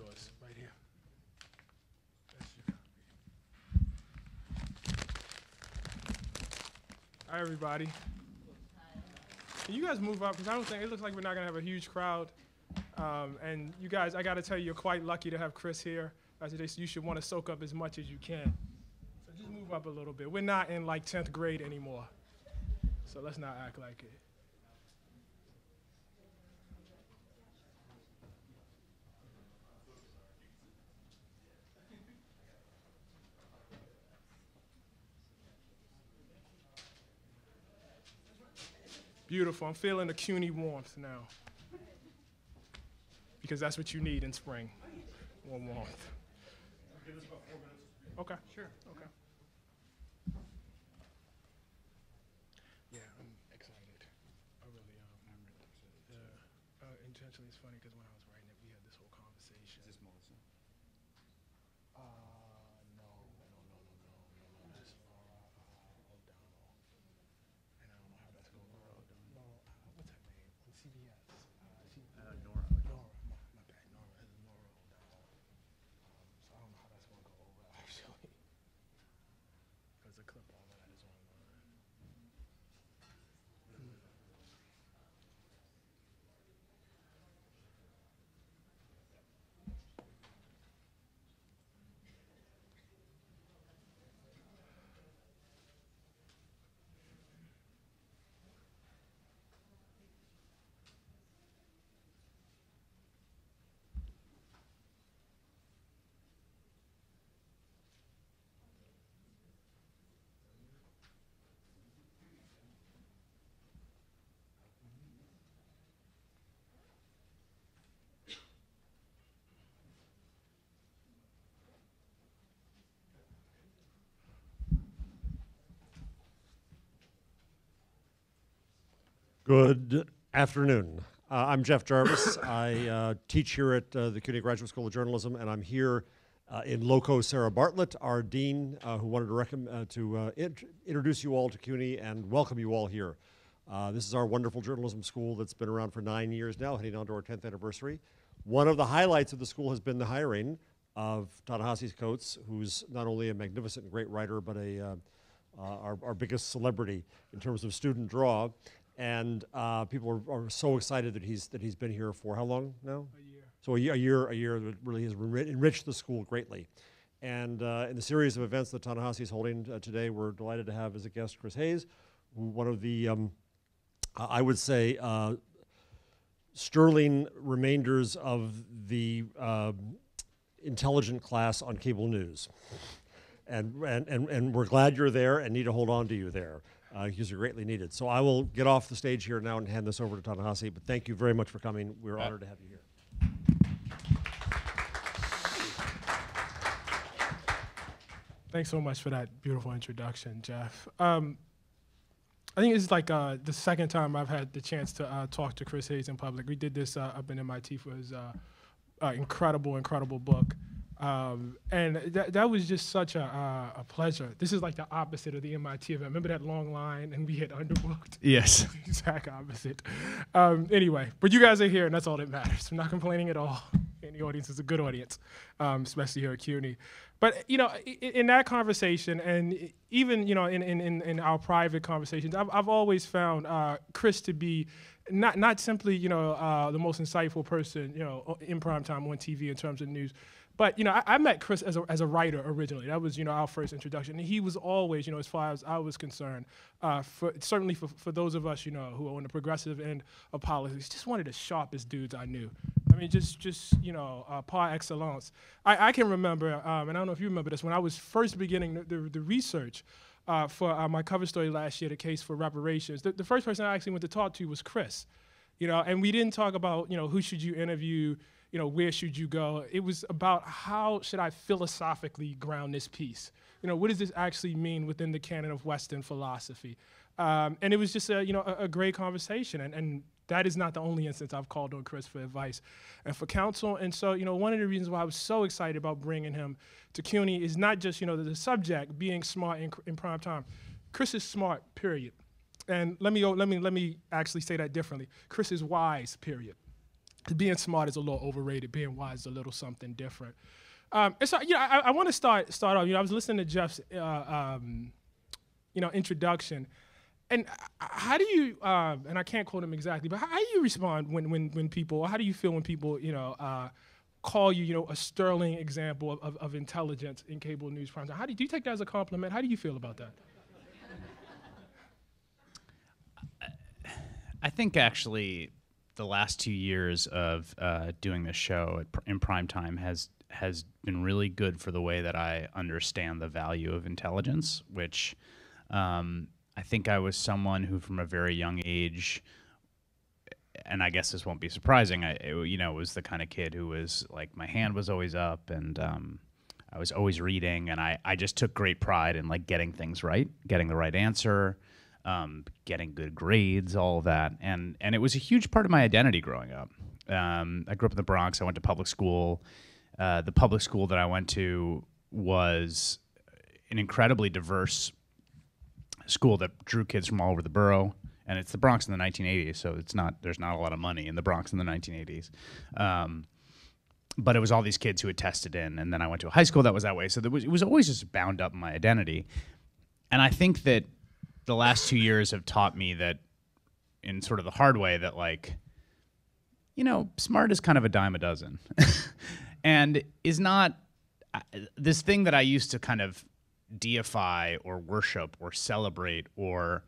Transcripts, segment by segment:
yours, right here. That's your copy. Hi, everybody. Can you guys move up? Because I don't think, it looks like we're not going to have a huge crowd. And you guys, I got to tell you, you're quite lucky to have Chris here. You should want to soak up as much as you can. So just move up a little bit. We're not in like 10th grade anymore. So let's not act like it. Beautiful. I'm feeling the CUNY warmth now. Because that's what you need in spring. Warm warmth. Give us about 4 minutes. Okay, sure. Okay. Yeah, I'm excited. I really am. Intentionally, it's funny because when I was writing it, we had this whole conversation. Is this Melissa? No. That's Laura O'Donnell. And I don't know how that's going to go. What's her name? On CBS. Nora. Nora. My bad. Nora. This is Nora O'Donnell. So I don't know how that's going to go over, actually. Because the clip, all of that is online. Good afternoon. I'm Jeff Jarvis. I teach here at the CUNY Graduate School of Journalism, and I'm here in loco Sarah Bartlett, our dean, who wanted to introduce you all to CUNY and welcome you all here. This is our wonderful journalism school that's been around for 9 years now, heading on to our 10th anniversary. One of the highlights of the school has been the hiring of Ta-Nehisi Coates, who's not only a magnificent and great writer, but our biggest celebrity in terms of student draw. And people are so excited that he's been here for how long now? A year. So a year that really has enriched the school greatly. And in the series of events that Ta-Nehisi is holding today, we're delighted to have as a guest Chris Hayes, who one of the, I would say, sterling remainders of the intelligent class on cable news. And we're glad you're there and need to hold on to you there. Because you're greatly needed. So I will get off the stage here now and hand this over to Ta-Nehisi, but thank you very much for coming. We're honored to have you here. Thanks so much for that beautiful introduction, Jeff. I think it's like the second time I've had the chance to talk to Chris Hayes in public. We did this up in MIT for his incredible book. And that was just such a pleasure. This is like the opposite of the MIT event. Remember that long line and we had underbooked? Yes. Exact opposite. Anyway, but you guys are here and that's all that matters. I'm not complaining at all. And the audience is a good audience, especially here at CUNY. But, you know, in that conversation and even, you know, in our private conversations, I've always found Chris to be not simply, you know, the most insightful person, you know, in prime time on TV in terms of news. But, you know, I met Chris as a writer originally. That was, you know, our first introduction. And he was always, you know, as far as I was concerned, certainly for those of us, you know, who are on the progressive end of politics, just one of the sharpest dudes I knew. I mean, just you know, par excellence. I can remember, and I don't know if you remember this, when I was first beginning the research for my cover story last year, The Case for Reparations, the first person I actually went to talk to was Chris. You know, and we didn't talk about, you know, who should you interview, you know, where should you go? It was about how should I philosophically ground this piece? You know, what does this actually mean within the canon of Western philosophy? And it was just a great conversation. And that is not the only instance I've called on Chris for advice and for counsel. And so, you know, one of the reasons why I was so excited about bringing him to CUNY is not just, you know, the subject being smart in prime time. Chris is smart, period. And let me actually say that differently. Chris is wise, period. being smart is a little overrated. Being wise is a little something different. And so, I want to start off. I was listening to Jeff's, introduction, and how do you? And I can't quote him exactly, but how do you respond when people? Or how do you feel when people, call you, a sterling example of intelligence in cable news prime time? Do you take that as a compliment? How do you feel about that? I think actually the last 2 years of doing this show in prime time has been really good for the way that I understand the value of intelligence, which I think I was someone who from a very young age, and I guess this won't be surprising, was the kind of kid who was like, my hand was always up, and I was always reading, and I just took great pride in like getting things right, getting the right answer, getting good grades, all of that. And it was a huge part of my identity growing up. I grew up in the Bronx. I went to public school. The public school that I went to was an incredibly diverse school that drew kids from all over the borough. And it's the Bronx in the 1980s, so there's not a lot of money in the Bronx in the 1980s. But it was all these kids who had tested in, and then I went to a high school that was that way. So it was always just bound up in my identity. And I think that the last 2 years have taught me that, in sort of the hard way, that like, smart is kind of a dime a dozen, and is not this thing that I used to kind of deify or worship or celebrate or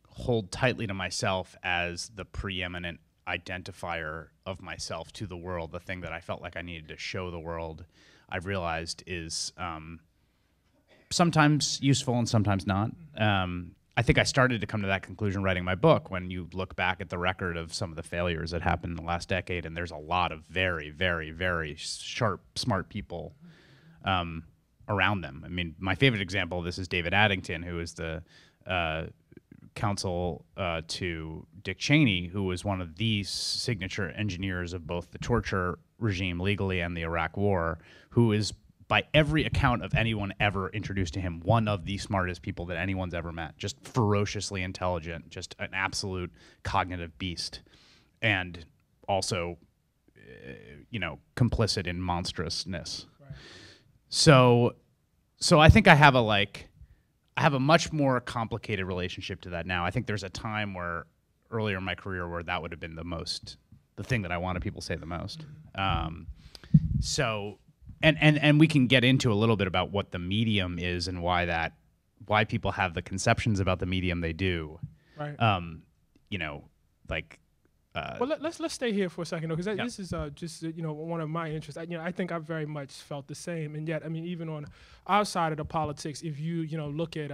hold tightly to myself as the preeminent identifier of myself to the world, the thing that I felt like I needed to show the world. I've realized is sometimes useful and sometimes not. I think I started to come to that conclusion writing my book when you look back at the record of some of the failures that happened in the last decade, and there's a lot of very, very, very sharp, smart people around them. I mean, my favorite example of this is David Addington, who is the counsel to Dick Cheney, who was one of the signature engineers of both the torture regime legally and the Iraq War, who is, by every account of anyone ever introduced to him, one of the smartest people that anyone's ever met. Just ferociously intelligent, just an absolute cognitive beast, and also, complicit in monstrousness. Right. So I think I have a much more complicated relationship to that now. I think there's a time where earlier in my career where that would have been the thing that I wanted people to say the most. And we can get into a little bit about what the medium is and why people have the conceptions about the medium they do. Right. Well, let's stay here for a second, though, because this is just one of my interests. I think I've very much felt the same, and yet, I mean, even on our side of the politics, if you look at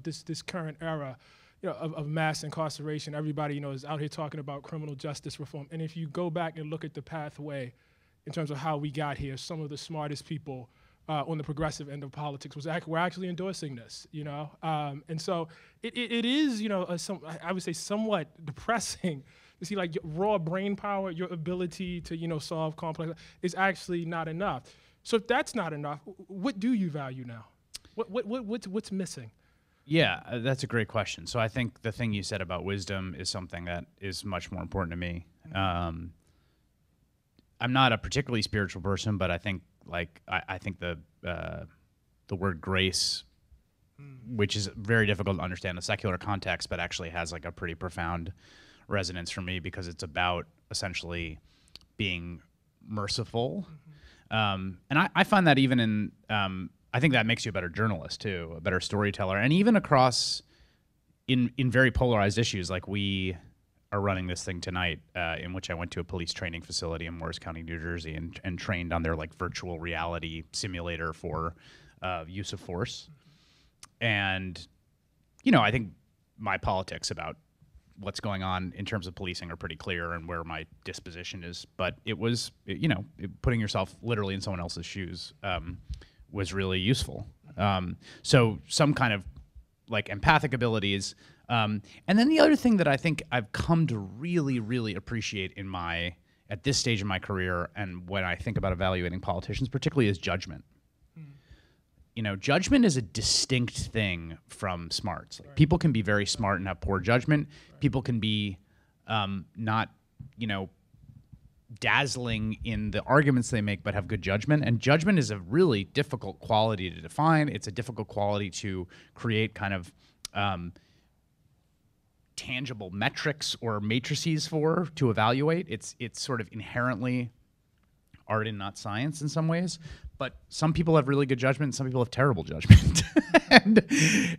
this current era, of mass incarceration, everybody is out here talking about criminal justice reform, and if you go back and look at the pathway in terms of how we got here, some of the smartest people on the progressive end of politics were actually endorsing this, and so it is, I would say, somewhat depressing to see like raw brain power, your ability to solve complex is actually not enough. So if that's not enough, what do you value now? What's missing? Yeah, that's a great question. So I think the thing you said about wisdom is something that is much more important to me. I'm not a particularly spiritual person, but I think I think the word grace, which is very difficult to understand in a secular context, but actually has like a pretty profound resonance for me because it's about essentially being merciful. And I find that even in, I think that makes you a better journalist too, a better storyteller, and even across in very polarized issues. Like we are running this thing tonight in which I went to a police training facility in Morris County, New Jersey, and trained on their like virtual reality simulator for use of force. And, I think my politics about what's going on in terms of policing are pretty clear and where my disposition is. But it was, putting yourself literally in someone else's shoes was really useful. So some kind of like empathic abilities. And then the other thing that I think I've come to really, really appreciate at this stage in my career, and when I think about evaluating politicians, particularly, is judgment. Judgment is a distinct thing from smarts. Like, people can be very smart and have poor judgment. People can be not, dazzling in the arguments they make, but have good judgment. And judgment is a really difficult quality to define. It's a difficult quality to create kind of tangible metrics or matrices for, to evaluate. It's sort of inherently art and not science in some ways. But some people have really good judgment, and some people have terrible judgment.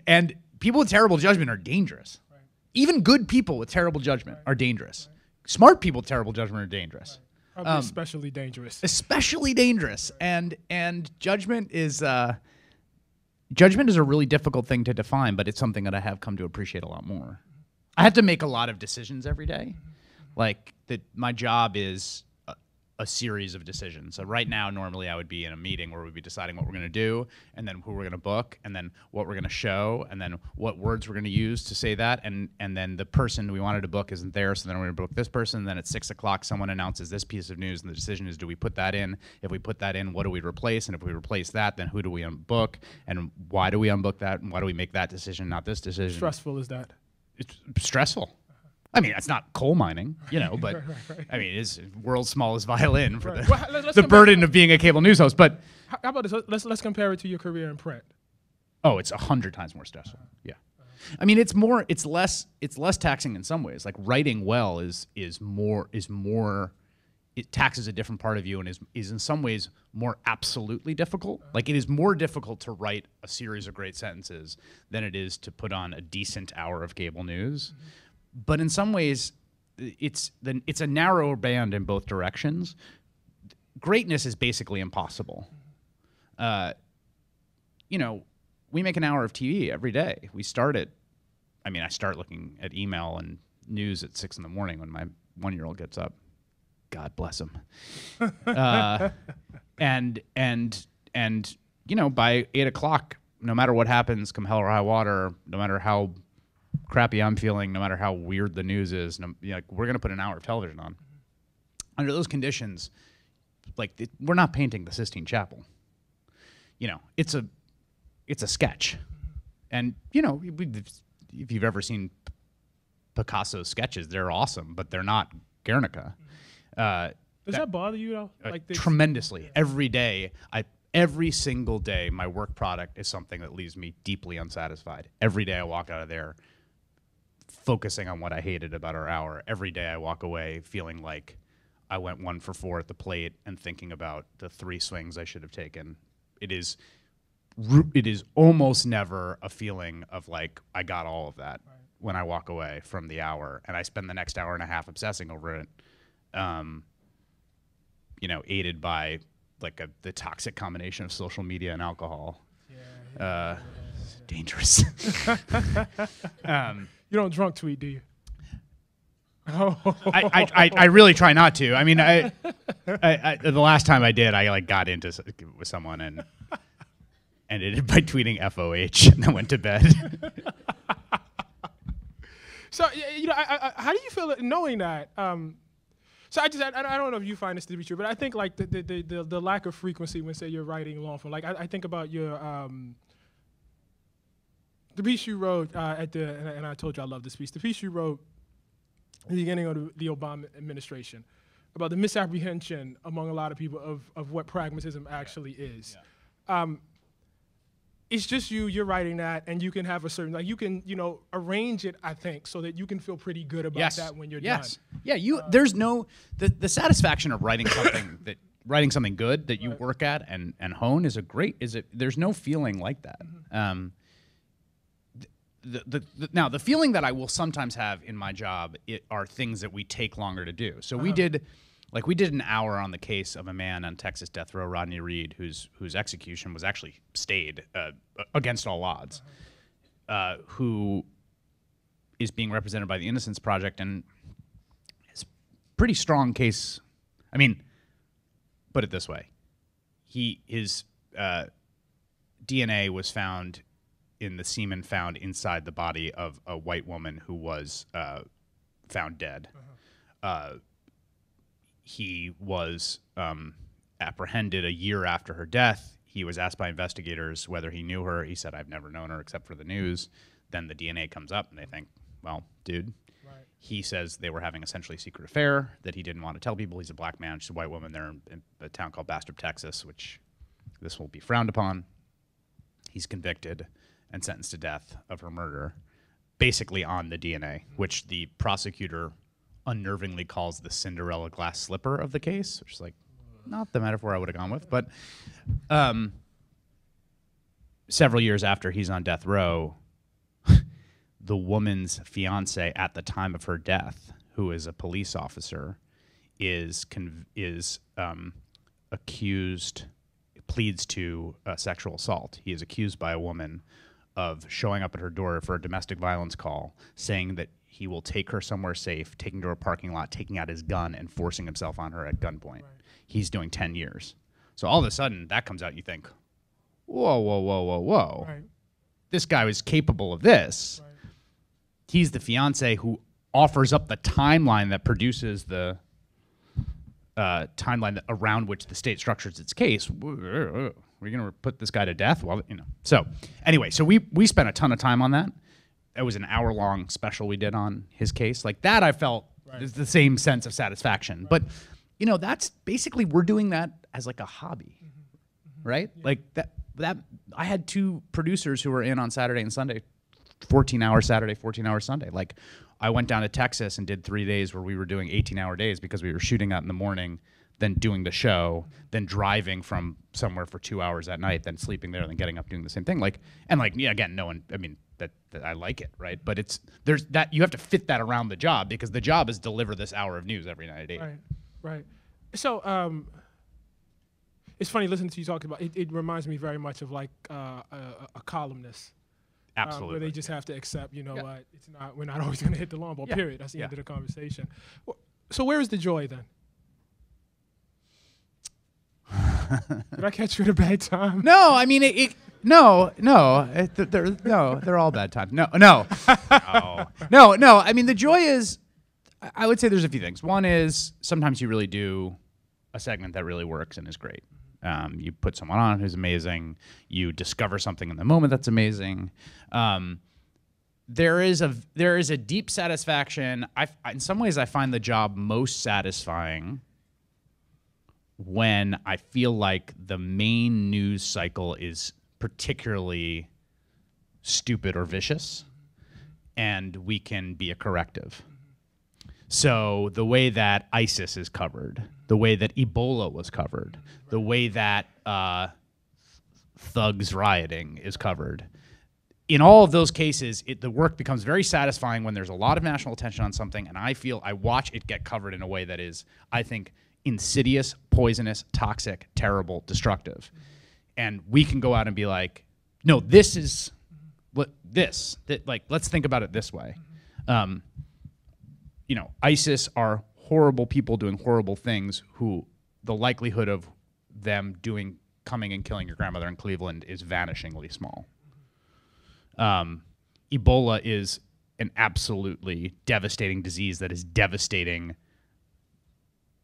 and people with terrible judgment are dangerous. Right. Even good people with terrible judgment are dangerous. Right. Smart people with terrible judgment are dangerous. Right. Probably especially dangerous. Especially dangerous. Right. And judgment is a really difficult thing to define, but it's something that I have come to appreciate a lot more. I have to make a lot of decisions every day. Like that, my job is a series of decisions. So right now, normally I would be in a meeting where we'd be deciding what we're going to do, and then who we're going to book, and then what we're going to show, and then what words we're going to use to say that, and then the person we wanted to book isn't there, so then we're going to book this person. And then at 6 o'clock, someone announces this piece of news, and the decision is, do we put that in? If we put that in, what do we replace? And if we replace that, then who do we unbook? And why do we unbook that? And why do we make that decision, not this decision? How stressful is that? It's stressful. I mean, it's not coal mining, you know, but right. I mean, it's world's smallest violin for the burden of being a cable news host. But how about this? Let's compare it to your career in print. Oh, it's 100 times more stressful. Yeah, I mean, it's less taxing in some ways. Like writing well is more. It taxes a different part of you and is in some ways more absolutely difficult. Like it is more difficult to write a series of great sentences than it is to put on a decent hour of cable news. Mm-hmm. But in some ways, it's a narrower band in both directions. Greatness is basically impossible. You know, we make an hour of TV every day. I start looking at email and news at 6 in the morning when my 1-year-old gets up. God bless him. And you know, by 8 o'clock, no matter what happens, come hell or high water, no matter how crappy I'm feeling, no matter how weird the news is, we're going to put an hour of television on. Under those conditions, we're not painting the Sistine Chapel. You know, it's a sketch. And, you know, if you've ever seen Picasso's sketches, they're awesome, but they're not Guernica. Does that bother you, though? Tremendously. Yeah. Every single day, my work product is something that leaves me deeply unsatisfied. Every day I walk out of there focusing on what I hated about our hour. Every day I walk away feeling like I went 1 for 4 at the plate and thinking about the 3 swings I should have taken. It is almost never a feeling of like I got all of that when I walk away from the hour, and I spend the next hour and a half obsessing over it. You know, aided by the toxic combination of social media and alcohol. Dangerous. You don't drunk tweet, do you? I really try not to. I mean, the last time I did, I got into with someone and ended it by tweeting FOH and then went to bed. So, you know, how do you feel knowing that? So I don't know if you find this to be true, but I think like the lack of frequency when, say, you're writing long form. Like I think about your the piece you wrote and I told you I love this piece. The piece you wrote at the beginning of the Obama administration about the misapprehension among a lot of people of what pragmatism actually is. Yeah. It's just you're writing that, and you can have a certain, you can, arrange it, I think, so that you can feel pretty good about that when you're done. Yeah, there's no, the satisfaction of writing something good that you work at and hone there's no feeling like that. Mm-hmm. Now, the feeling that I will sometimes have in my job are things that we take longer to do. So we did an hour on the case of a man on Texas death row, Rodney Reed, whose execution was actually stayed against all odds, who is being represented by the Innocence Project, and it's a pretty strong case. I mean, put it this way: his DNA was found in the semen found inside the body of a white woman who was found dead. He was apprehended a year after her death. He was asked by investigators whether he knew her. He said, "I've never known her except for the news." Then the DNA comes up, and they think, well, dude. Right. He says they were having essentially a secret affair that he didn't want to tell people. He's a black man. She's a white woman. They're in a town called Bastrop, Texas, which this will be frowned upon. He's convicted and sentenced to death of her murder, basically on the DNA, which the prosecutor unnervingly calls the Cinderella glass slipper of the case, which is like not the metaphor I would have gone with. But several years after he's on death row, the woman's fiance at the time of her death, who is a police officer, is accused, pleads to sexual assault. He is accused by a woman of showing up at her door for a domestic violence call, saying that he will take her somewhere safe, taking her to a parking lot, taking out his gun, and forcing himself on her at gunpoint. Right. He's doing 10 years. So all of a sudden, that comes out, you think, whoa, whoa, whoa, whoa, whoa. Right. This guy was capable of this. Right. He's the fiance who offers up the timeline that produces the timeline around which the state structures its case. We're going to put this guy to death? Well, you know. So anyway, so we spent a ton of time on that. It was an hour-long special we did on his case. Like that, I felt is the same sense of satisfaction. Right. But you know, that's basically we're doing that as like a hobby, right? Yeah. Like that. I had 2 producers who were in on Saturday and Sunday, 14-hour Saturday, 14-hour Sunday. Like I went down to Texas and did 3 days where we were doing 18-hour days because we were shooting out in the morning, then doing the show, then driving from somewhere for 2 hours at night, then sleeping there, then getting up doing the same thing. Like and like yeah, again, no one. I mean that I like it, right? But there's that you have to fit that around the job because the job is deliver this hour of news every night at 8. Right. So it's funny listening to you talk about it. It reminds me very much of like a columnist. Absolutely. Where they just have to accept, you know what, it's not. We're not always going to hit the long ball. Period. That's the end of the conversation. So where is the joy then? Did I catch you at a bad time? No, I mean they're all bad times. No. I mean the joy is, I would say there's a few things. One is sometimes you really do a segment that really works and is great. You put someone on who's amazing. You discover something in the moment that's amazing. There is a deep satisfaction. In some ways, I find the job most satisfying when I feel like the main news cycle is particularly stupid or vicious, and we can be a corrective. So the way that ISIS is covered, the way that Ebola was covered, the way that thugs rioting is covered, in all of those cases, the work becomes very satisfying when there's a lot of national attention on something, and I watch it get covered in a way that is, I think, insidious, poisonous, toxic, terrible, destructive. And we can go out and be like, no, this is like, let's think about it this way. You know, ISIS are horrible people doing horrible things who the likelihood of them coming and killing your grandmother in Cleveland is vanishingly small. Ebola is an absolutely devastating disease that is devastating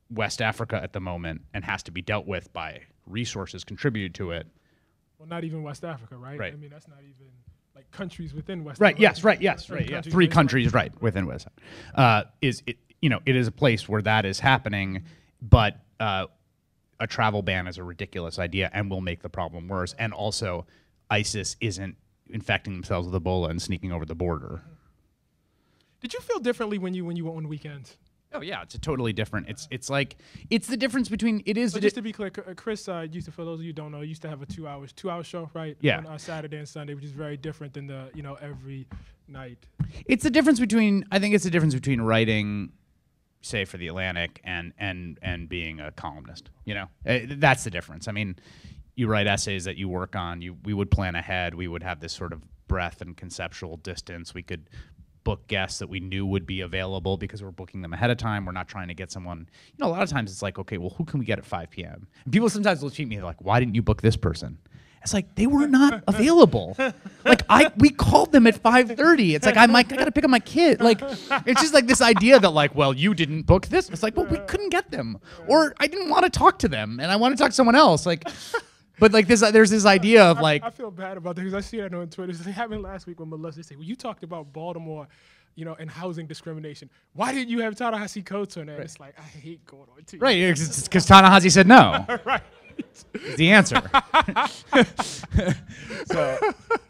West Africa at the moment and has to be dealt with by resources contributed to it. Well, not even West Africa, right? I mean, that's not even like countries within West Africa. Yes. 3 countries, within West Africa. It is a place where that is happening, but a travel ban is a ridiculous idea and will make the problem worse. And also, ISIS isn't infecting themselves with Ebola and sneaking over the border. Did you feel differently when you were on weekends? Oh yeah, it's a totally different. It's like it's the difference between it is. So just to be clear, Chris used to, for those of you who don't know, used to have a 2-hour show, right? Yeah. On Saturday and Sunday, which is very different than the every night. It's the difference between. I think it's the difference between writing, say, for the Atlantic and being a columnist. You know, that's the difference. I mean, you write essays that you work on. We would plan ahead. We would have this sort of breadth and conceptual distance. We could book guests that we knew would be available because we're booking them ahead of time. We're not trying to get someone, a lot of times it's like, okay, well, who can we get at 5 p.m.? And people sometimes will cheat me like, why didn't you book this person? It's like, they were not available. Like we called them at 5:30. It's like, I got to pick up my kid. Like, it's just like this idea that like, well, you didn't book this. It's like, well, we couldn't get them. Or I didn't want to talk to them and I want to talk to someone else. Like, But like there's this idea of like I feel bad about that because I see that on Twitter. It happened last week with Melissa. They say, well, you talked about Baltimore, and housing discrimination. Why didn't you have Ta-Nehisi Coates on there? Right. It's like, I hate going on TV. Right, because Ta-Nehisi said no. Right. Is the answer. So,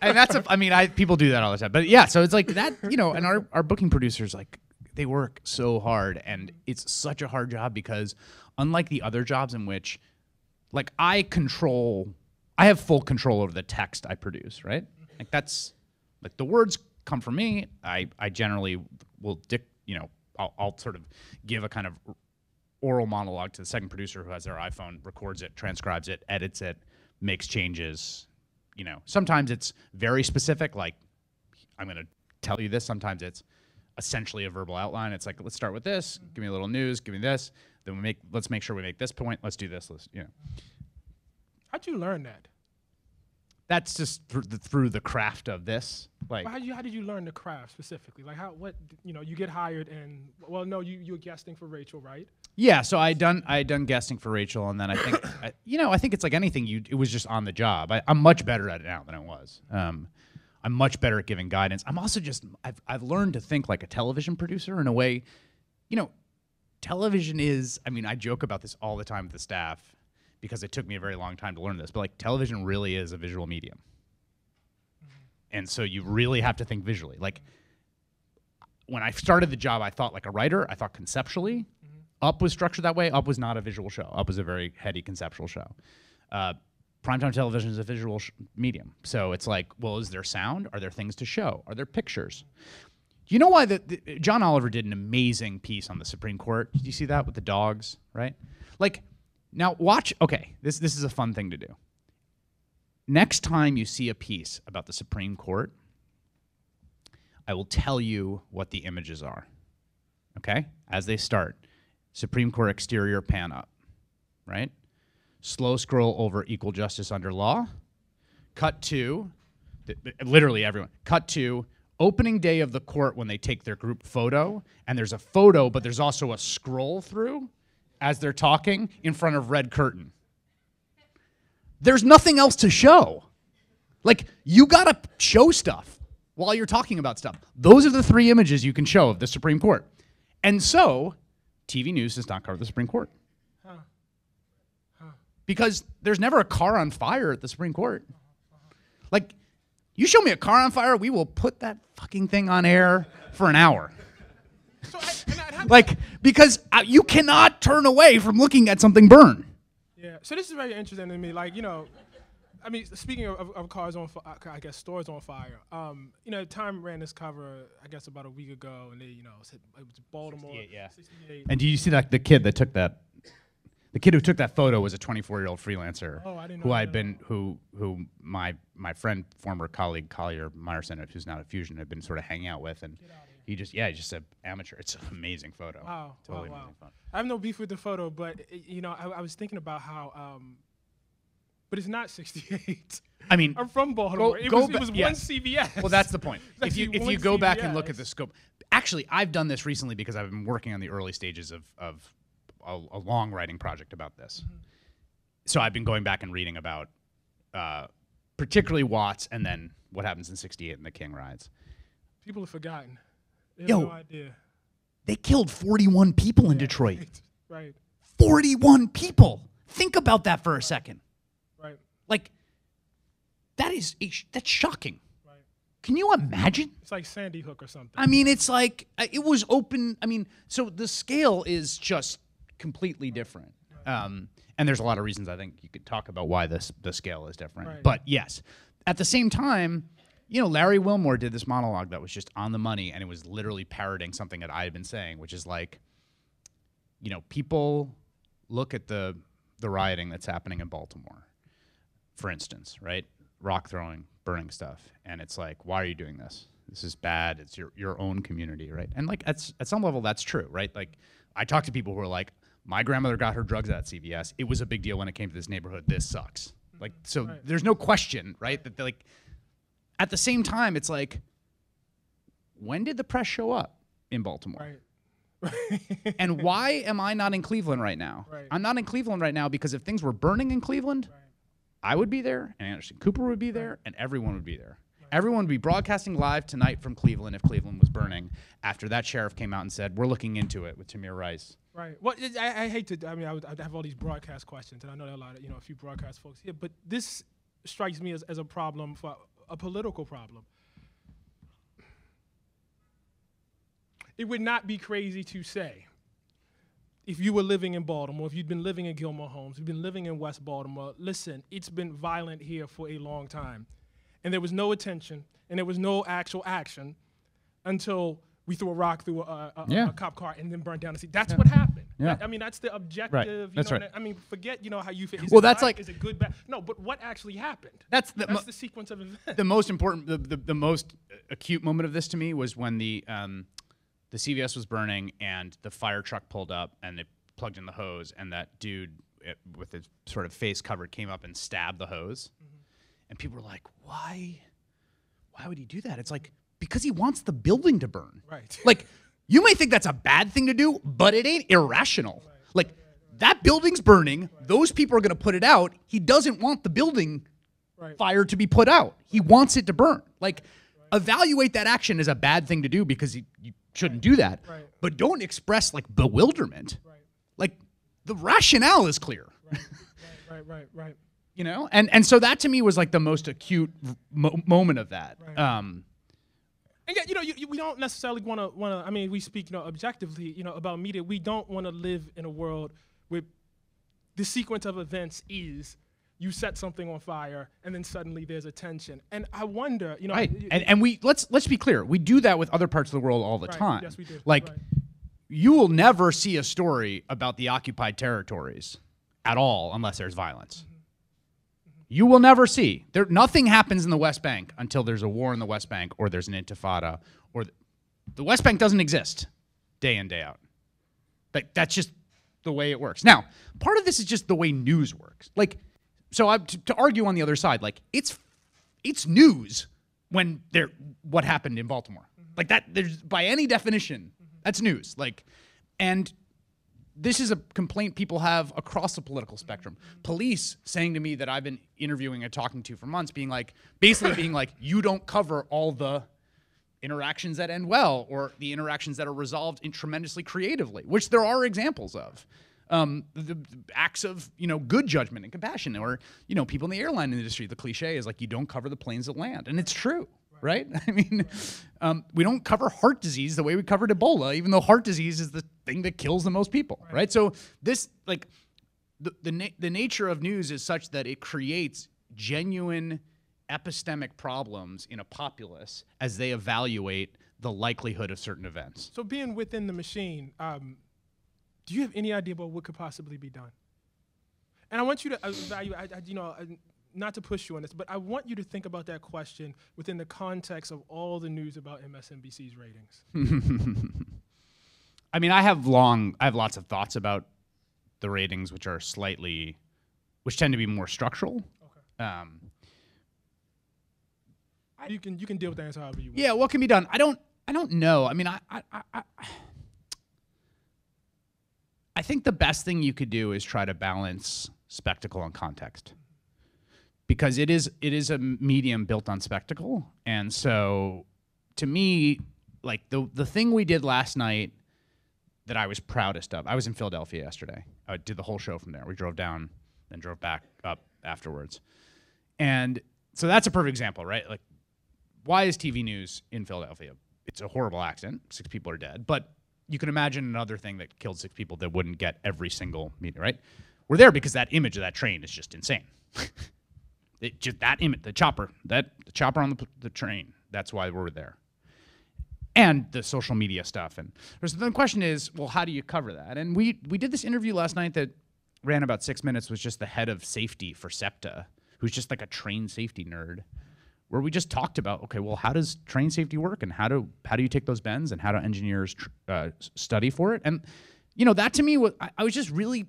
and people do that all the time. But yeah, so it's like that, and our booking producers, like, they work so hard, and it's such a hard job because unlike the other jobs in which, like, I have full control over the text I produce, right? Like, that's, like, the words come from me. I generally will I'll sort of give a kind of oral monologue to the second producer who has their iPhone, records it, transcribes it, edits it, makes changes. Sometimes it's very specific, like, I'm going to tell you this. Sometimes it's essentially a verbal outline. It's like, let's start with this, give me a little news, give me this, then let's make sure we make this point, let's do this, How'd you learn that? That's just through the craft of this. Like, how did you learn the craft specifically? Like, you get hired and, well, no, you were guesting for Rachel, right? Yeah, so I had done guesting for Rachel, and then I think, I think it's like anything, it was just on the job. I'm much better at it now than I was. I'm much better at giving guidance. I'm also I've learned to think like a television producer in a way, television is, I joke about this all the time with the staff because it took me a very long time to learn this, but like television really is a visual medium. And so you really have to think visually. Like, when I started the job, I thought like a writer, I thought conceptually. Up was structured that way. Up was not a visual show. Up was a very heady conceptual show. Primetime television is a visual medium. So it's like, well, is there sound? Are there things to show? Are there pictures? You know why John Oliver did an amazing piece on the Supreme Court? Did you see that with the dogs, right? Like, now watch, okay, this is a fun thing to do. Next time you see a piece about the Supreme Court, I will tell you what the images are, okay? As they start. Supreme Court exterior pan up, right? Slow scroll over equal justice under law. Cut to, literally everyone, cut to opening day of the court when they take their group photo, and there's a photo, but there's also a scroll through as they're talking in front of red curtain. There's nothing else to show. Like, you gotta show stuff while you're talking about stuff. Those are the three images you can show of the Supreme Court. And so, TV news does not cover the Supreme Court. Because there's never a car on fire at the Supreme Court. Like, you show me a car on fire, we will put that fucking thing on air for an hour. So because you cannot turn away from looking at something burn. Yeah, so this is very interesting to me. Like, speaking of cars on fire, I guess stores on fire. Time ran this cover, I guess, about a week ago, and it was Baltimore. 68. And do you see that the kid that took that? The kid who took that photo was a 24-year-old freelancer. Oh, I didn't who know. who my friend, former colleague Collier Meyerson, who's now at Fusion, had been sort of hanging out with, and he's just an amateur. It's an amazing photo. Wow, totally wow. amazing photo. I have no beef with the photo, but I was thinking about how. But it's not 68. I mean, I'm from Baltimore. It was one CVS. Well, that's the point. If you go back and look CVS. at the scope, actually, I've done this recently because I've been working on the early stages of a long writing project about this. Mm-hmm. So I've been going back and reading about particularly Watts and then what happens in 68 and the King riots. People have forgotten. They have Yo, no idea. They killed 41 people in Detroit. Right. 41 people. Think about that for a second. Right. Like, that's shocking. Right. Can you imagine? It's like Sandy Hook or something. I mean, it's like, it was open. I mean, so the scale is just completely different. And there's a lot of reasons I think you could talk about why the scale is different. Right. But yes, at the same time, Larry Wilmore did this monologue that was just on the money, and it was literally parroting something that I had been saying, which is like, people look at the rioting that's happening in Baltimore, for instance, right? Rock throwing, burning stuff, and it's like, why are you doing this? This is bad. It's your own community, right? And like at some level, that's true, right? Like, I talk to people who are like, my grandmother got her drugs at CVS. It was a big deal when it came to this neighborhood. This sucks. Like, so Right. There's no question, right? That like, at the same time, it's like, when did the press show up in Baltimore? Right. And why am I not in Cleveland right now? Right. I'm not in Cleveland right now because if things were burning in Cleveland, Right. I would be there, and Anderson Cooper would be there, and everyone would be there. Everyone would be broadcasting live tonight from Cleveland if Cleveland was burning after that sheriff came out and said, we're looking into it with Tamir Rice. Right. Well, I hate to. I mean, I'd have all these broadcast questions, and I know there are a lot of a few broadcast folks here, but this strikes me as a problem, for a political problem. It would not be crazy to say, if you were living in Baltimore, if you'd been living in Gilmore Homes, you've been living in West Baltimore, listen, it's been violent here for a long time, and there was no attention, and there was no actual action until we threw a rock through a cop car and then burned down the city. That's what happened. Yeah. I mean, that's the objective. Right. You That's know, right. I mean, forget how you feel. Well, that's like, is it good, bad? No, but what actually happened? That's the sequence of events. The most important, the most acute moment of this to me was when the CVS was burning and the fire truck pulled up and they plugged in the hose, and that dude with his sort of face covered came up and stabbed the hose. And people were like, why would he do that? It's like, because he wants the building to burn. Right. Like, you may think that's a bad thing to do, but it ain't irrational. Like, that building's burning. Those people are going to put it out. He doesn't want the building fire to be put out. He wants it to burn. Like, evaluate that action as a bad thing to do because you shouldn't do that. Right. But don't express, like, bewilderment. Right. Like, the rationale is clear. Right. You know? And so that, to me, was, like, the most acute moment of that. Right. And yet, we don't necessarily want to. I mean, we speak, objectively, about media. We don't want to live in a world where the sequence of events is you set something on fire and then suddenly there's attention. And I wonder, right. And we let's be clear. We do that with other parts of the world all the time. Yes, we do. Like, you will never see a story about the occupied territories at all unless there's violence. You will never see. Nothing happens in the West Bank until there's a war in the West Bank or there's an intifada, or the West Bank doesn't exist day in, day out. Like, that's just the way it works. Now, part of this is just the way news works. Like, so to argue on the other side, like, it's news when what happened in Baltimore. Like, that, there's, by any definition, that's news. Like, and this is a complaint people have across the political spectrum. Police saying to me that I've been interviewing and talking to for months, basically being like, you don't cover all the interactions that end well or the interactions that are resolved tremendously creatively, which there are examples of. The acts of, good judgment and compassion, or, people in the airline industry, the cliche is like, you don't cover the planes that land. And it's true. Right? I mean, we don't cover heart disease the way we covered Ebola, even though heart disease is the thing that kills the most people, right? So this, like, the nature of news is such that it creates genuine epistemic problems in a populace as they evaluate the likelihood of certain events. So being within the machine, do you have any idea about what could possibly be done? And I want you to evaluate, not to push you on this, but I want you to think about that question within the context of all the news about MSNBC's ratings. I mean, I have lots of thoughts about the ratings, which tend to be more structural. Okay. You can deal with that answer however you want. Yeah, what can be done? I don't know. I mean, I think the best thing you could do is try to balance spectacle and context. Because it is a medium built on spectacle. And so, to me, like, the thing we did last night that I was proudest of, I was in Philadelphia yesterday. I did the whole show from there. We drove down, then drove back up afterwards. And so that's a perfect example, right? Like, why is TV news in Philadelphia? It's a horrible accident. 6 people are dead. But you can imagine another thing that killed 6 people that wouldn't get every single media, right? We're there because that image of that train is just insane. Just that image, the chopper on the train. That's why we're there. And the social media stuff. And so the question is, well, how do you cover that? And we did this interview last night that ran about 6 minutes with just the head of safety for SEPTA, who's just like a train safety nerd, where we just talked about, okay, well, how does train safety work, and how do you take those bends, and how do engineers study for it? And that to me I was just really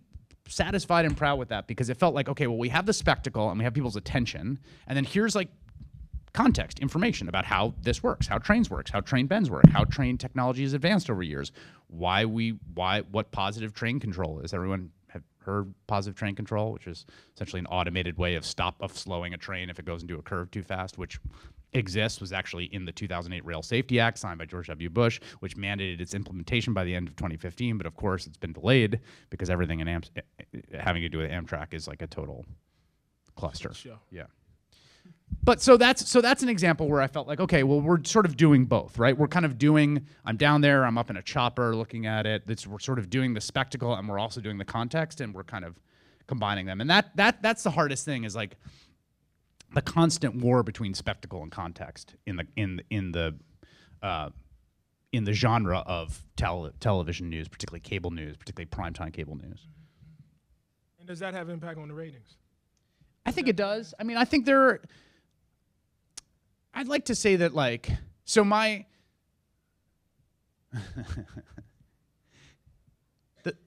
satisfied and proud with that, because it felt like, okay, well, we have the spectacle and we have people's attention, and then here's like context, information about how this works, how trains works, how train bends work, how train technology has advanced over years, what positive train control is. Everyone have heard positive train control, which is essentially an automated way of slowing a train if it goes into a curve too fast, which exists, was actually in the 2008 Rail Safety Act signed by George W. Bush, which mandated its implementation by the end of 2015. But of course, it's been delayed because everything in having to do with Amtrak is like a total cluster. Sure. Yeah. But so that's an example where I felt like, okay, well, we're sort of doing both, right? We're kind of doing, I'm down there, I'm up in a chopper looking at it. We're sort of doing the spectacle, and we're also doing the context, and we're kind of combining them. And that's the hardest thing, is like the constant war between spectacle and context in the genre of television news, particularly cable news, particularly primetime cable news. And does that have impact on the ratings? I think it does. I mean, I think I'd like to say that, like, so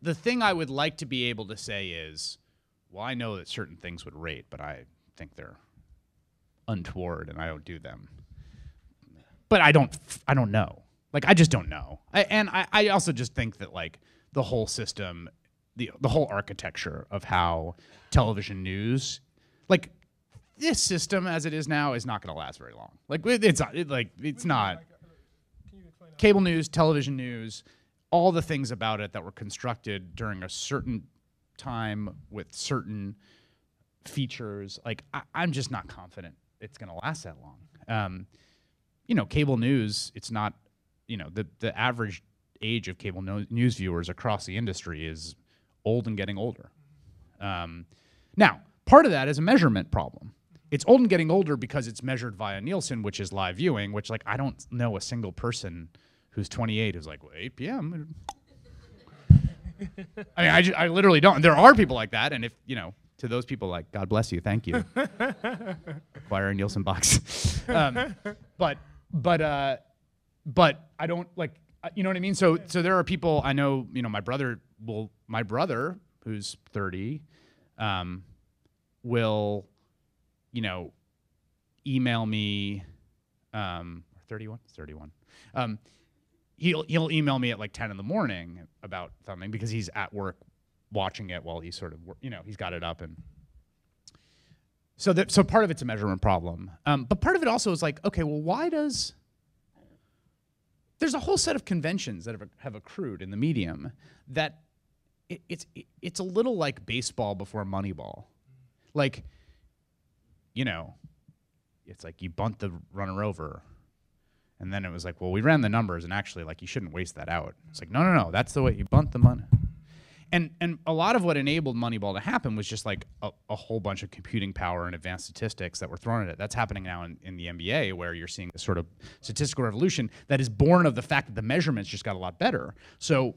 the thing I would like to be able to say is, well, I know that certain things would rate, but I think they're untoward and I don't do them. But I don't know. Like, I just don't know. I also just think that, like, the whole system, the whole architecture of how television news, like, this system as it is now is not going to last very long. Like, it's not. Cable news, television news, all the things about it that were constructed during a certain time with certain features, like, I'm just not confident it's going to last that long. Cable news, it's not, the average age of cable news viewers across the industry is old and getting older. Now, part of that is a measurement problem. It's old and getting older because it's measured via Nielsen, which is live viewing, which, like, I don't know a single person who's 28 who's like, well, 8 p.m. I mean, I literally don't. There are people like that, and if, to those people, like, God bless you, thank you. Acquire a Nielsen box. But I don't, like, you know what I mean? So there are people I know, my brother, who's 30, will, email me, 31? 31. He'll email me at like 10 in the morning about something because he's at work watching it while he's sort of, he's got it up. And so part of it's a measurement problem. But part of it also is like, okay, well, there's a whole set of conventions that have accrued in the medium that it's a little like baseball before Moneyball. Like, it's like you bunt the runner over, and then it was like, well, we ran the numbers, and actually, like, you shouldn't waste that out. It's like, no, that's the way you bunt the money. And a lot of what enabled Moneyball to happen was just like a whole bunch of computing power and advanced statistics that were thrown at it. That's happening now in the NBA, where you're seeing this sort of statistical revolution that is born of the fact that the measurements just got a lot better. So,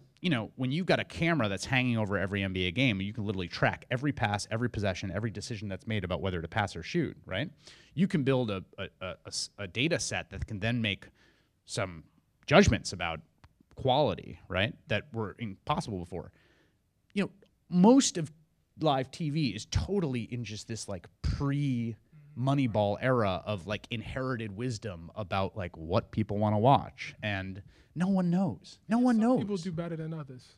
when you've got a camera that's hanging over every NBA game, you can literally track every pass, every possession, every decision that's made about whether to pass or shoot, right? You can build a data set that can then make some judgments about quality, right, that were impossible before. Most of live TV is totally in just this, like, pre-Moneyball era of, like, inherited wisdom about, like, what people want to watch, and no one knows. No one knows. Some people do better than others,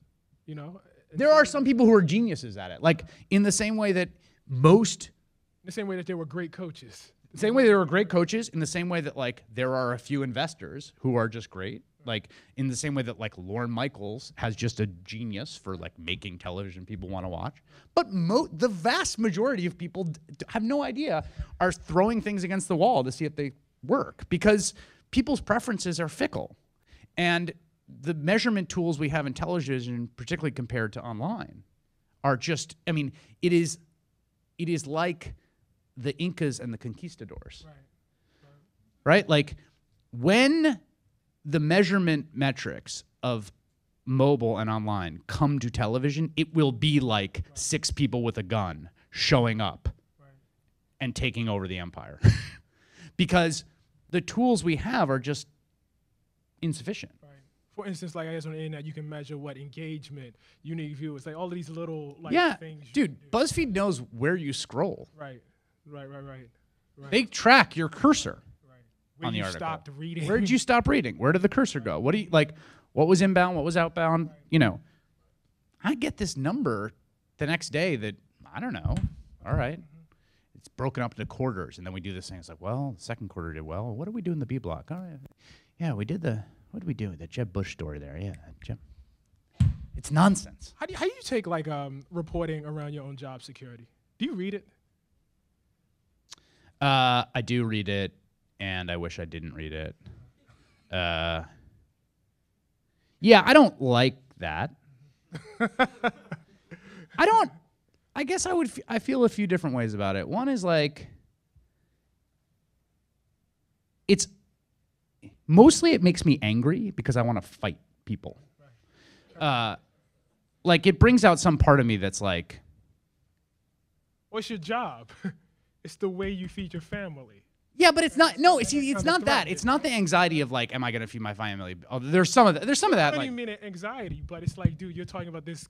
There are some people who are geniuses at it, like, in the same way that the same way that they were great coaches. The same way there were great coaches, in the same way that, like, there are a few investors who are just great. Like, in the same way that, like, Lorne Michaels has just a genius for, like, making television people want to watch. But the vast majority of people have no idea, are throwing things against the wall to see if they work, because people's preferences are fickle. And the measurement tools we have in television, particularly compared to online, are just, I mean, it is like the Incas and the conquistadors. Right? Like, when the measurement metrics of mobile and online come to television, it will be like 6 people with a gun showing up and taking over the empire. Because the tools we have are just insufficient. For instance, like, I guess on the internet, you can measure what engagement, unique viewers, like all of these little, like, things. Dude, BuzzFeed knows where you scroll. Right. They track your cursor. Where on the you article. stopped reading. Where did you stop reading? Where did the cursor go? What do you, like, what was inbound? What was outbound? I get this number the next day that, I don't know, all right. It's broken up into quarters, and then we do this thing. It's like, well, the second quarter did well. What did we do in the B block? All right. Yeah, we did what did we do? The Jeb Bush story there. Yeah, Jeb. It's nonsense. How do you take like reporting around your own job security? Do you read it? I do read it, and I wish I didn't read it. Yeah, I don't like that. I guess I feel a few different ways about it. One is like, mostly it makes me angry because I want to fight people. Like, it brings out some part of me that's like, what's your job? It's the way you feed your family. yeah, but it's not. No, it's not that. It's not the anxiety of like, am I gonna feed my family? Oh, there's some of that. There's some of that. I don't Like, even mean anxiety, but it's like, dude, you're talking about this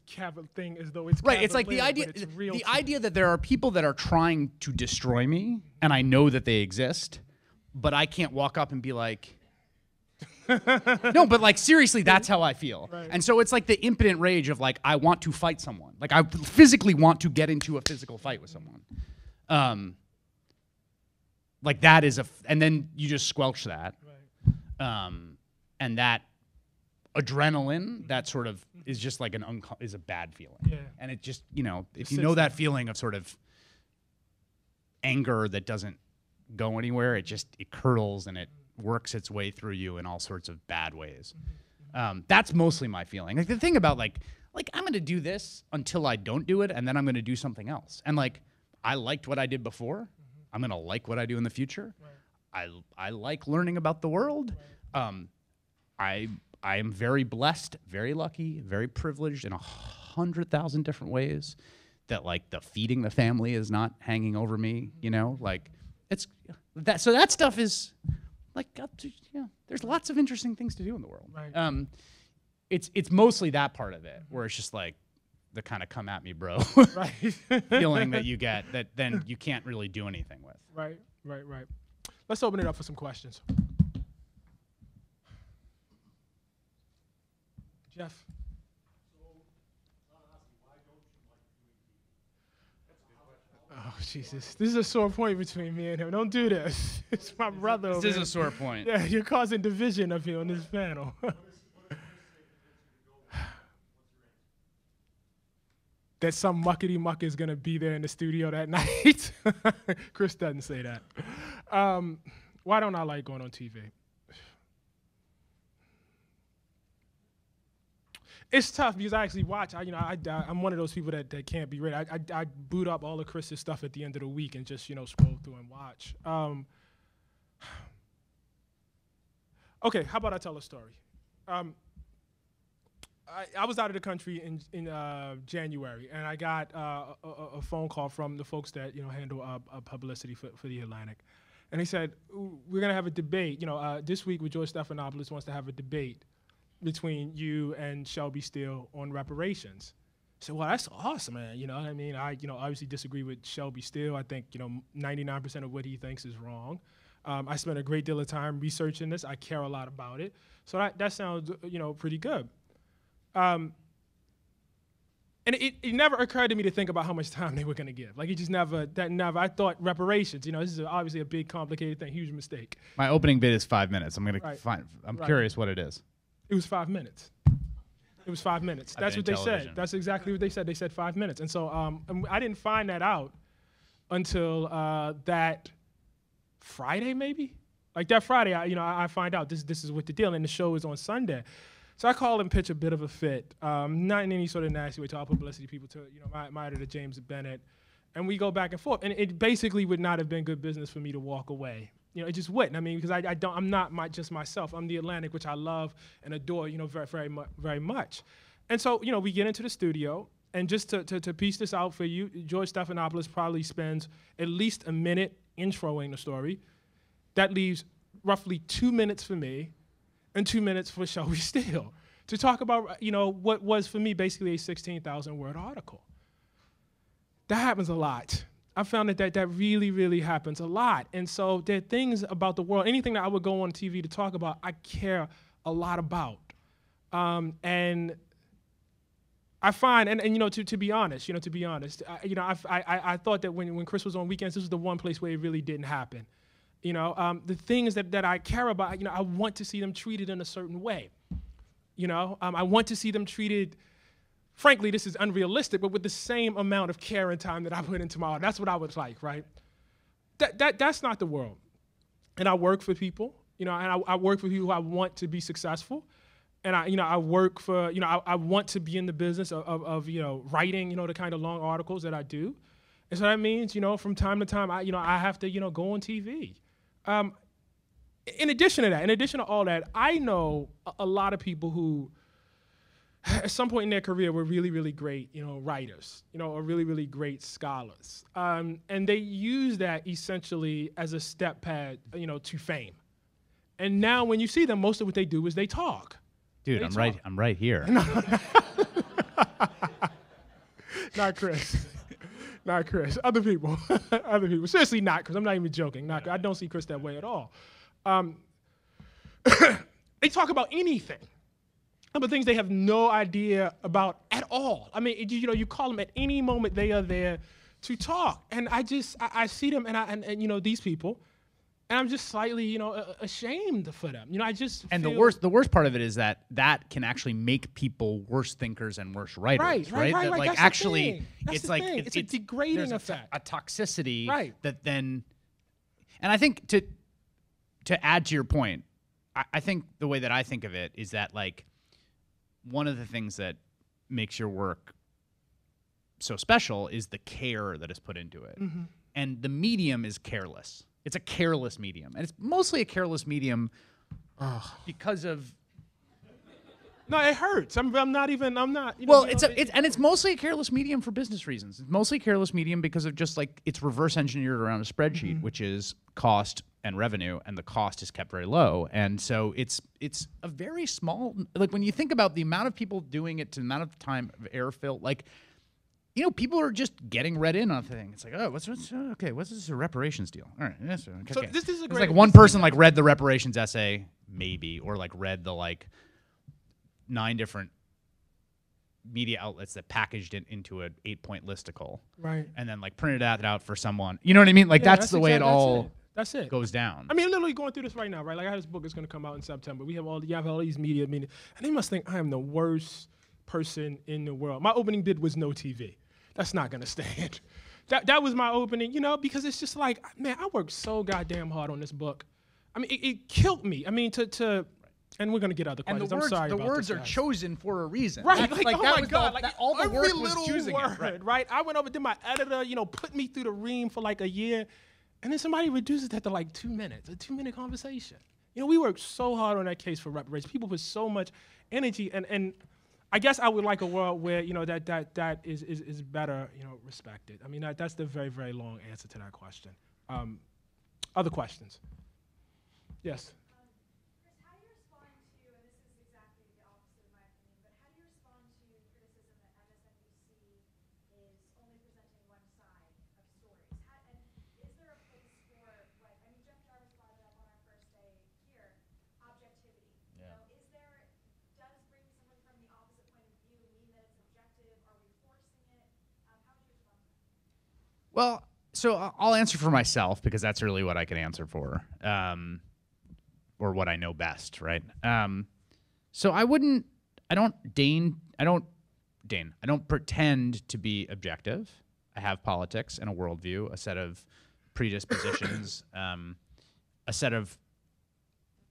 thing as though it's right. It's like the cavalier, idea. but it's real The to idea that there are people that are trying to destroy me, and I know that they exist, but I can't walk up and be like. No, but like seriously, that's how I feel. Right. And so it's like the impotent rage of like, I want to fight someone. Like, I physically want to get into a physical fight with someone. Like that is and then you just squelch that. Right. And that adrenaline, that sort of is just like is a bad feeling. Yeah. And it just, if you know that feeling of sort of anger that doesn't go anywhere, it curdles and it works its way through you in all sorts of bad ways. That's mostly my feeling. Like the thing about like I'm going to do this until I don't do it, and then I'm going to do something else. And like, I liked what I did before. I'm going to like what I do in the future. Right. I like learning about the world. Right. I am very blessed, very lucky, very privileged in 100,000 different ways that like the feeding the family is not hanging over me, like it's that. So that stuff is like, there's lots of interesting things to do in the world. Right. It's mostly that part of it where it's just like the kind of come at me, bro, Right. feeling that you get that then you can't really do anything with. Right. Let's open it up for some questions. Jeff. Oh, Jesus. This is a sore point between me and him. Don't do this. It's my brother. This is a sore point. Yeah, you're causing division up here on this panel. That some muckety muck is going to be there in the studio that night. Chris doesn't say that. Why don't I like going on TV? It's tough because I actually watch. I'm one of those people that can't be read. I boot up all of Chris's stuff at the end of the week and just scroll through and watch. Okay, how about I tell a story? I was out of the country in January, and I got a phone call from the folks that handle publicity for the Atlantic, and they said, we're going to have a debate. This week with George Stephanopoulos wants to have a debate between you and Shelby Steele on reparations. So, well, that's awesome, man. You know what I mean? I obviously disagree with Shelby Steele. I think 99% of what he thinks is wrong. I spent a great deal of time researching this. I care a lot about it. So that sounds pretty good. And it never occurred to me to think about how much time they were going to give. Like, it just never. I thought reparations. This is obviously a big, complicated thing. Huge mistake. My opening bit is 5 minutes. I'm going to find. I'm Right. curious what it is. It was 5 minutes. It was 5 minutes. That's what they said. That's exactly what they said. They said 5 minutes. And so and I didn't find that out until that Friday, maybe. Like that Friday, I find out this is what the deal, and the show is on Sunday. So I call and pitch a bit of a fit, not in any sort of nasty way, to our publicity people, to my editor James Bennett, and we go back and forth. And it basically would not have been good business for me to walk away. It just wouldn't. I mean, because I'm not just myself. I'm the Atlantic, which I love and adore, very, very, very much. And so, we get into the studio, and just to piece this out for you, George Stephanopoulos probably spends at least a minute introing the story. That leaves roughly 2 minutes for me and 2 minutes for Shelby Steele to talk about, what was for me basically a 16,000-word article. That happens a lot. I found that really, really happens a lot. And so there are things about the world, anything that I would go on TV to talk about, I care a lot about. And I find, and you know, to be honest, I thought that when Chris was on weekends, this was the one place where it really didn't happen. You know, the things that I care about, you know, I want to see them treated in a certain way. You know, I want to see them treated, frankly, this is unrealistic, but with the same amount of care and time that I put into my art. That's what I would like, right? That's not the world. And I work for people, you know, and I work for people who I want to be successful. And I work for, I want to be in the business of writing, the kind of long articles that I do. And so that means, from time to time, I have to, go on TV. In addition to all that, I know a lot of people who, at some point in their career, were really, really great, writers, or really, really great scholars. And they use that essentially as a step pad, to fame. And now when you see them, most of what they do is they talk. Dude, I'm right here. Not Chris. Not Chris. Other people. Other people. Seriously, not Chris. I'm not even joking. I don't see Chris that way at all. They talk about anything. About things they have no idea about at all. I mean, you call them at any moment, they are there to talk. And I see them and these people, and I'm just slightly, ashamed for them. I just and feel the worst part of it is that can actually make people worse thinkers and worse writers, right? That, like, that's actually, it's like it's a degrading effect, a toxicity, right? That then, and I think to add to your point, I think the way that I think of it is that, like, one of the things that makes your work so special is the care that is put into it, and the medium is careless. It's a careless medium, and it's mostly a careless medium because of. No, it hurts. I'm not. Well, it's mostly a careless medium for business reasons. It's mostly a careless medium because of just, like, it's reverse engineered around a spreadsheet, which is cost and revenue, and the cost is kept very low, and so it's a very small. Like, when you think about the amount of people doing it to the amount of time of airfill, like. People are just getting read in on the thing. It's like, oh, what's this a reparations deal? All right, yes, okay. So this is a it's great. like one person like read the reparations essay, maybe, or like read the 9 different media outlets that packaged it into an 8-point listicle, right? And then printed that out for someone. You know what I mean? Like, that's the way it all that's it goes down. I mean, I'm literally going through this right now, right? Like, I have this book that's going to come out in September. You have all these media meetings, and they must think I am the worst person in the world. My opening bid was no TV. That's not gonna stand. That was my opening, because it's just like, man, I worked so goddamn hard on this book. I mean, it killed me. I mean, and we're gonna get other questions. And I'm sorry the about words this, are guys. chosen for a reason. Right, Like, oh my God, all the every work was little choosing word, it. right? I went over, did my editor, put me through the ream for like a year, and then somebody reduces that to like 2 minutes, a 2-minute conversation. We worked so hard on that case for reparations. People put so much energy, and I guess I would like a world where that is better respected. I mean, that's the very, very long answer to that question. Other questions? Yes. Chris, how do you respond to, and this is exactly the opposite of my opinion, but how do you respond to criticism that MSNBC is only presenting one side of stories? And is there a place for, Jeff Jarvis brought it up on our first day here, objectivity. Yeah. Does bringing someone from the opposite point of view mean that it's objective? Are we forcing it? How would you respond to that? Well, so I'll answer for myself because that's really what I can answer for, or what I know best, right? So I don't pretend to be objective. I have politics and a worldview, a set of predispositions, a set of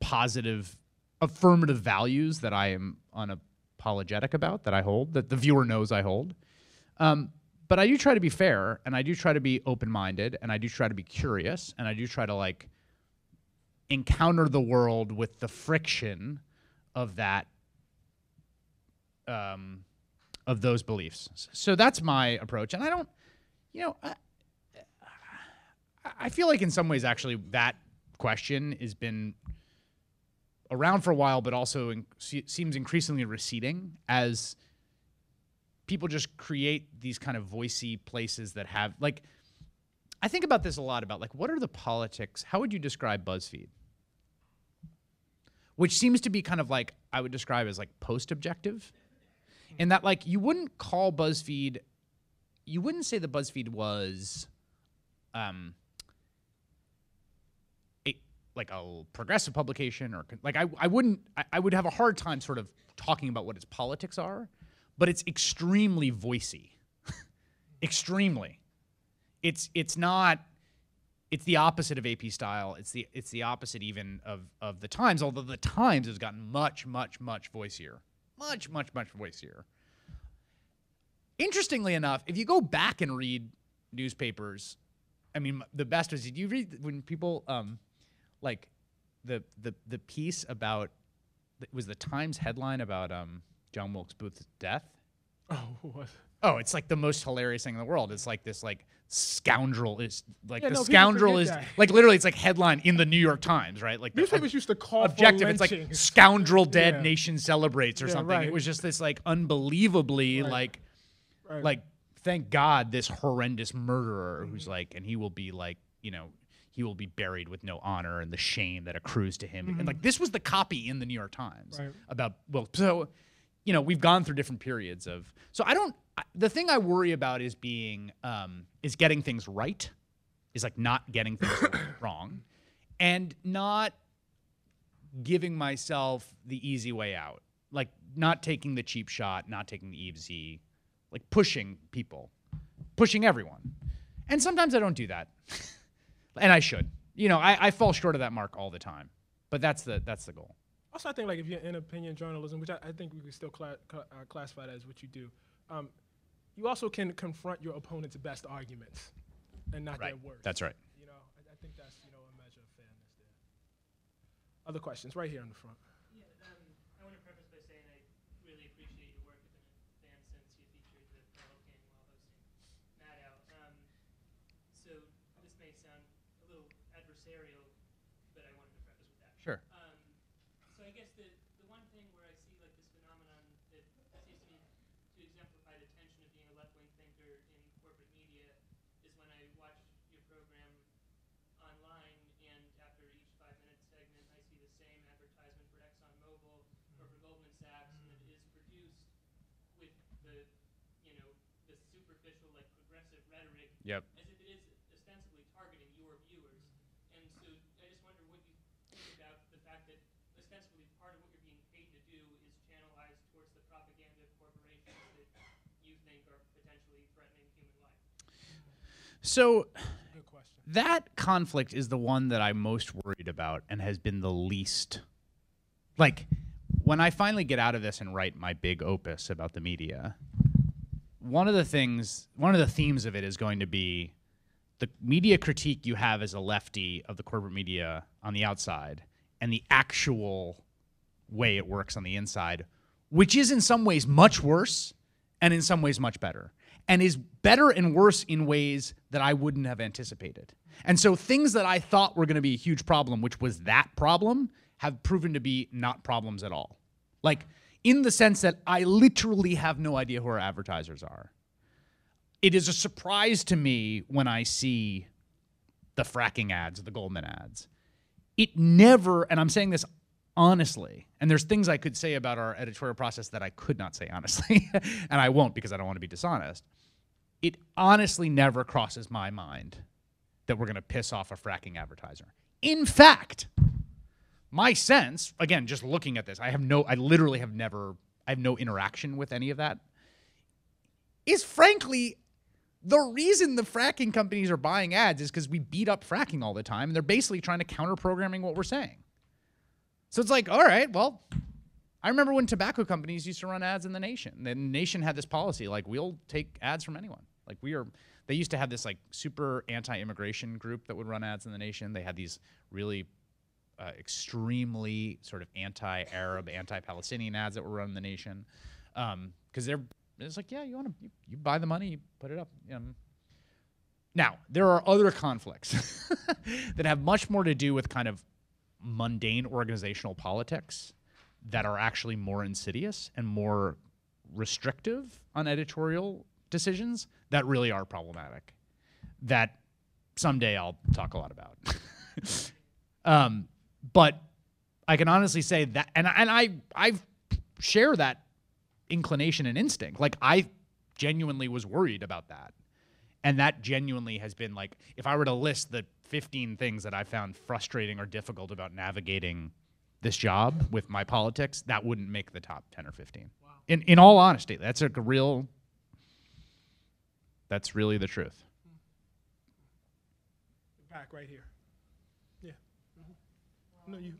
positive, affirmative values that I am unapologetic about, that I hold, that the viewer knows I hold. But I do try to be fair, and I do try to be open-minded, and I do try to be curious, and I do try to encounter the world with the friction of that, of those beliefs. So that's my approach, and I don't, I feel like in some ways actually that question has been around for a while, but also seems increasingly receding as people just create these kind of voicey places that have, I think about this a lot, about what are the politics, how would you describe BuzzFeed? Which seems to be kind of I would describe as post-objective. in that like you wouldn't call BuzzFeed, you wouldn't say that BuzzFeed was like a progressive publication or like I would have a hard time sort of talking about what its politics are, but it's extremely voicey. Extremely. It's not, it's the opposite of AP Style. It's the opposite even of the Times, although the Times has gotten much voicier. Much voicier. Interestingly enough, if you go back and read newspapers, I mean, the best was, did you read when people like the piece about, it was the Times headline about John Wilkes Booth's death? Oh, what? Oh, it's like the most hilarious thing in the world. It's like this like scoundrel is like Yeah, the no, people scoundrel forget is that. like literally it's like headline in the New York Times, right? Like the Newspapers used to call objective. for It's like lynchings. scoundrel dead Yeah. nation celebrates or Yeah, something. right. It was just this like unbelievably Right. Right. like thank God this horrendous murderer who's like, and he will be like, you know, he will be buried with no honor and the shame that accrues to him. And like this was the copy in the New York Times Right. about, well, so, you know, we've gone through different periods of, so the thing I worry about is being, is getting things right, is like not getting things wrong, and not giving myself the easy way out. Like not taking the cheap shot, not taking the easy, like pushing people, pushing everyone. And sometimes I don't do that. And I should. You know, I fall short of that mark all the time. But that's the goal. Also, I think like if you're in opinion journalism, which I think we could still classify that as what you do, you also can confront your opponent's best arguments and not their worst. That's right. You know, I think that's, you know, a measure of fairness there. Other questions, right here in the front. Yeah, I want to preface by saying I really appreciate your work. I've been a fan since you featured the Fellow King while hosting Mad Out. So this may sound a little adversarial, but I wanted to preface with that. Sure. So I guess the one thing where I see like this phenomenon that seems to me to exemplify the tension of being a left-wing thinker in corporate media is when I watch your program online, and after each 5-minute segment, I see the same advertisement for ExxonMobil or for Goldman Sachs, and it is produced with the, you know, the superficial, like progressive rhetoric, Yep. as if it is ostensibly targeting your viewers. And so I just wonder what you think about the fact that ostensibly part of what you're being paid to do is channelized towards the propaganda of corporations that you think are potentially threatening human life. So Good question. that conflict is the one that I'm most worried about and has been the least. Like, when I finally get out of this and write my big opus about the media, one of the themes of it is going to be the media critique you have as a lefty of the corporate media on the outside and the actual way it works on the inside, which is in some ways much worse and in some ways much better, and is better and worse in ways that I wouldn't have anticipated. And so things that I thought were going to be a huge problem, which was that problem, have proven to be not problems at all. Like, in the sense that I literally have no idea who our advertisers are. It is a surprise to me when I see the fracking ads, the Goldman ads. It never, and I'm saying this honestly, and there's things I could say about our editorial process that I could not say honestly, and I won't because I don't want to be dishonest. It honestly never crosses my mind that we're going to piss off a fracking advertiser. In fact, my sense, again, just looking at this, I have no interaction with any of that, is frankly, the reason the fracking companies are buying ads is because we beat up fracking all the time, and they're basically trying to counter-programming what we're saying. So it's like, all right, well, I remember when tobacco companies used to run ads in The Nation. The Nation had this policy, like, we'll take ads from anyone. Like, they used to have this, like, super anti-immigration group that would run ads in The Nation. They had these really extremely sort of anti-Arab, anti-Palestinian ads that were run in The Nation. Because it's like, yeah, you buy the money, you put it up. Now, there are other conflicts that have much more to do with kind of mundane organizational politics that are actually more insidious and more restrictive on editorial decisions that really are problematic, that someday I'll talk a lot about. But I can honestly say that, and I share that inclination and instinct. Like, I genuinely was worried about that. And that genuinely has been like, if I were to list the 15 things that I found frustrating or difficult about navigating this job with my politics, that wouldn't make the top 10 or 15. Wow. In all honesty, that's that's really the truth. Back right here. Yeah. No, you.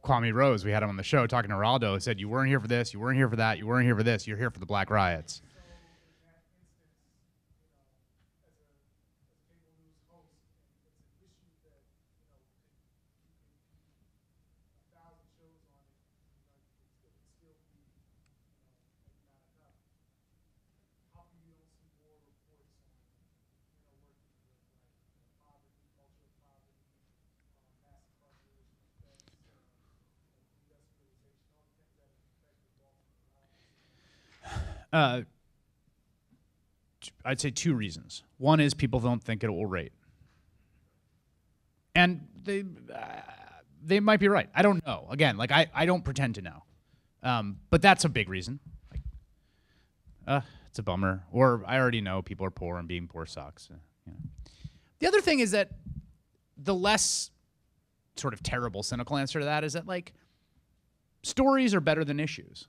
Kwame Rose, we had him on the show talking to Raldo, said, you weren't here for this, you weren't here for that, you weren't here for this, you're here for the Black Riots. I'd say two reasons. One is people don't think it will rate. And they might be right. I don't know. Again, like I don't pretend to know. But that's a big reason. Like, it's a bummer. Or I already know people are poor and being poor sucks. You know. The other thing is that the less sort of terrible, cynical answer to that is that, like, stories are better than issues.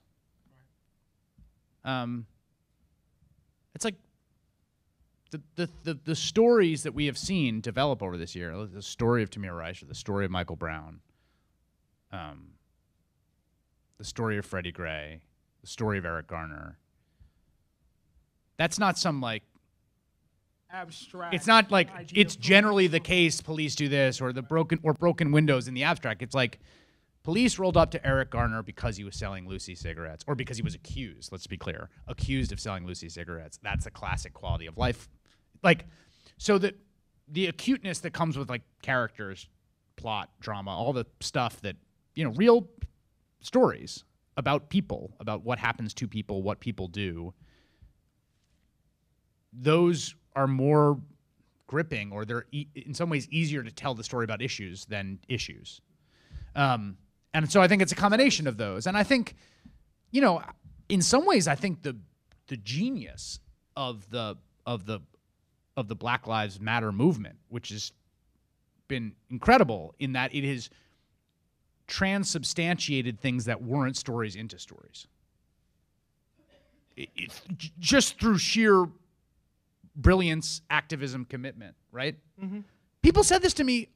It's like the stories that we have seen develop over this year, the story of Tamir Rice, or the story of Michael Brown, the story of Freddie Gray, the story of Eric Garner. That's not some, like, Abstract. it's not like it's generally the case police do this, or the broken windows in the abstract. It's like police rolled up to Eric Garner because he was selling Lucy cigarettes, or because he was accused, let's be clear, accused of selling Lucy cigarettes. That's a classic quality of life. Like, so that the acuteness that comes with, like, characters, plot, drama, all the stuff that, you know, real stories about people, about what happens to people, what people do, those are more gripping, or they're in some ways easier to tell the story about issues than issues. And so I think it's a combination of those. And I think, you know, in some ways, I think the genius of the Black Lives Matter movement, which has been incredible in that it has transubstantiated things that weren't stories into stories. It's just through sheer brilliance, activism, commitment, right? Mm-hmm. People said this to me.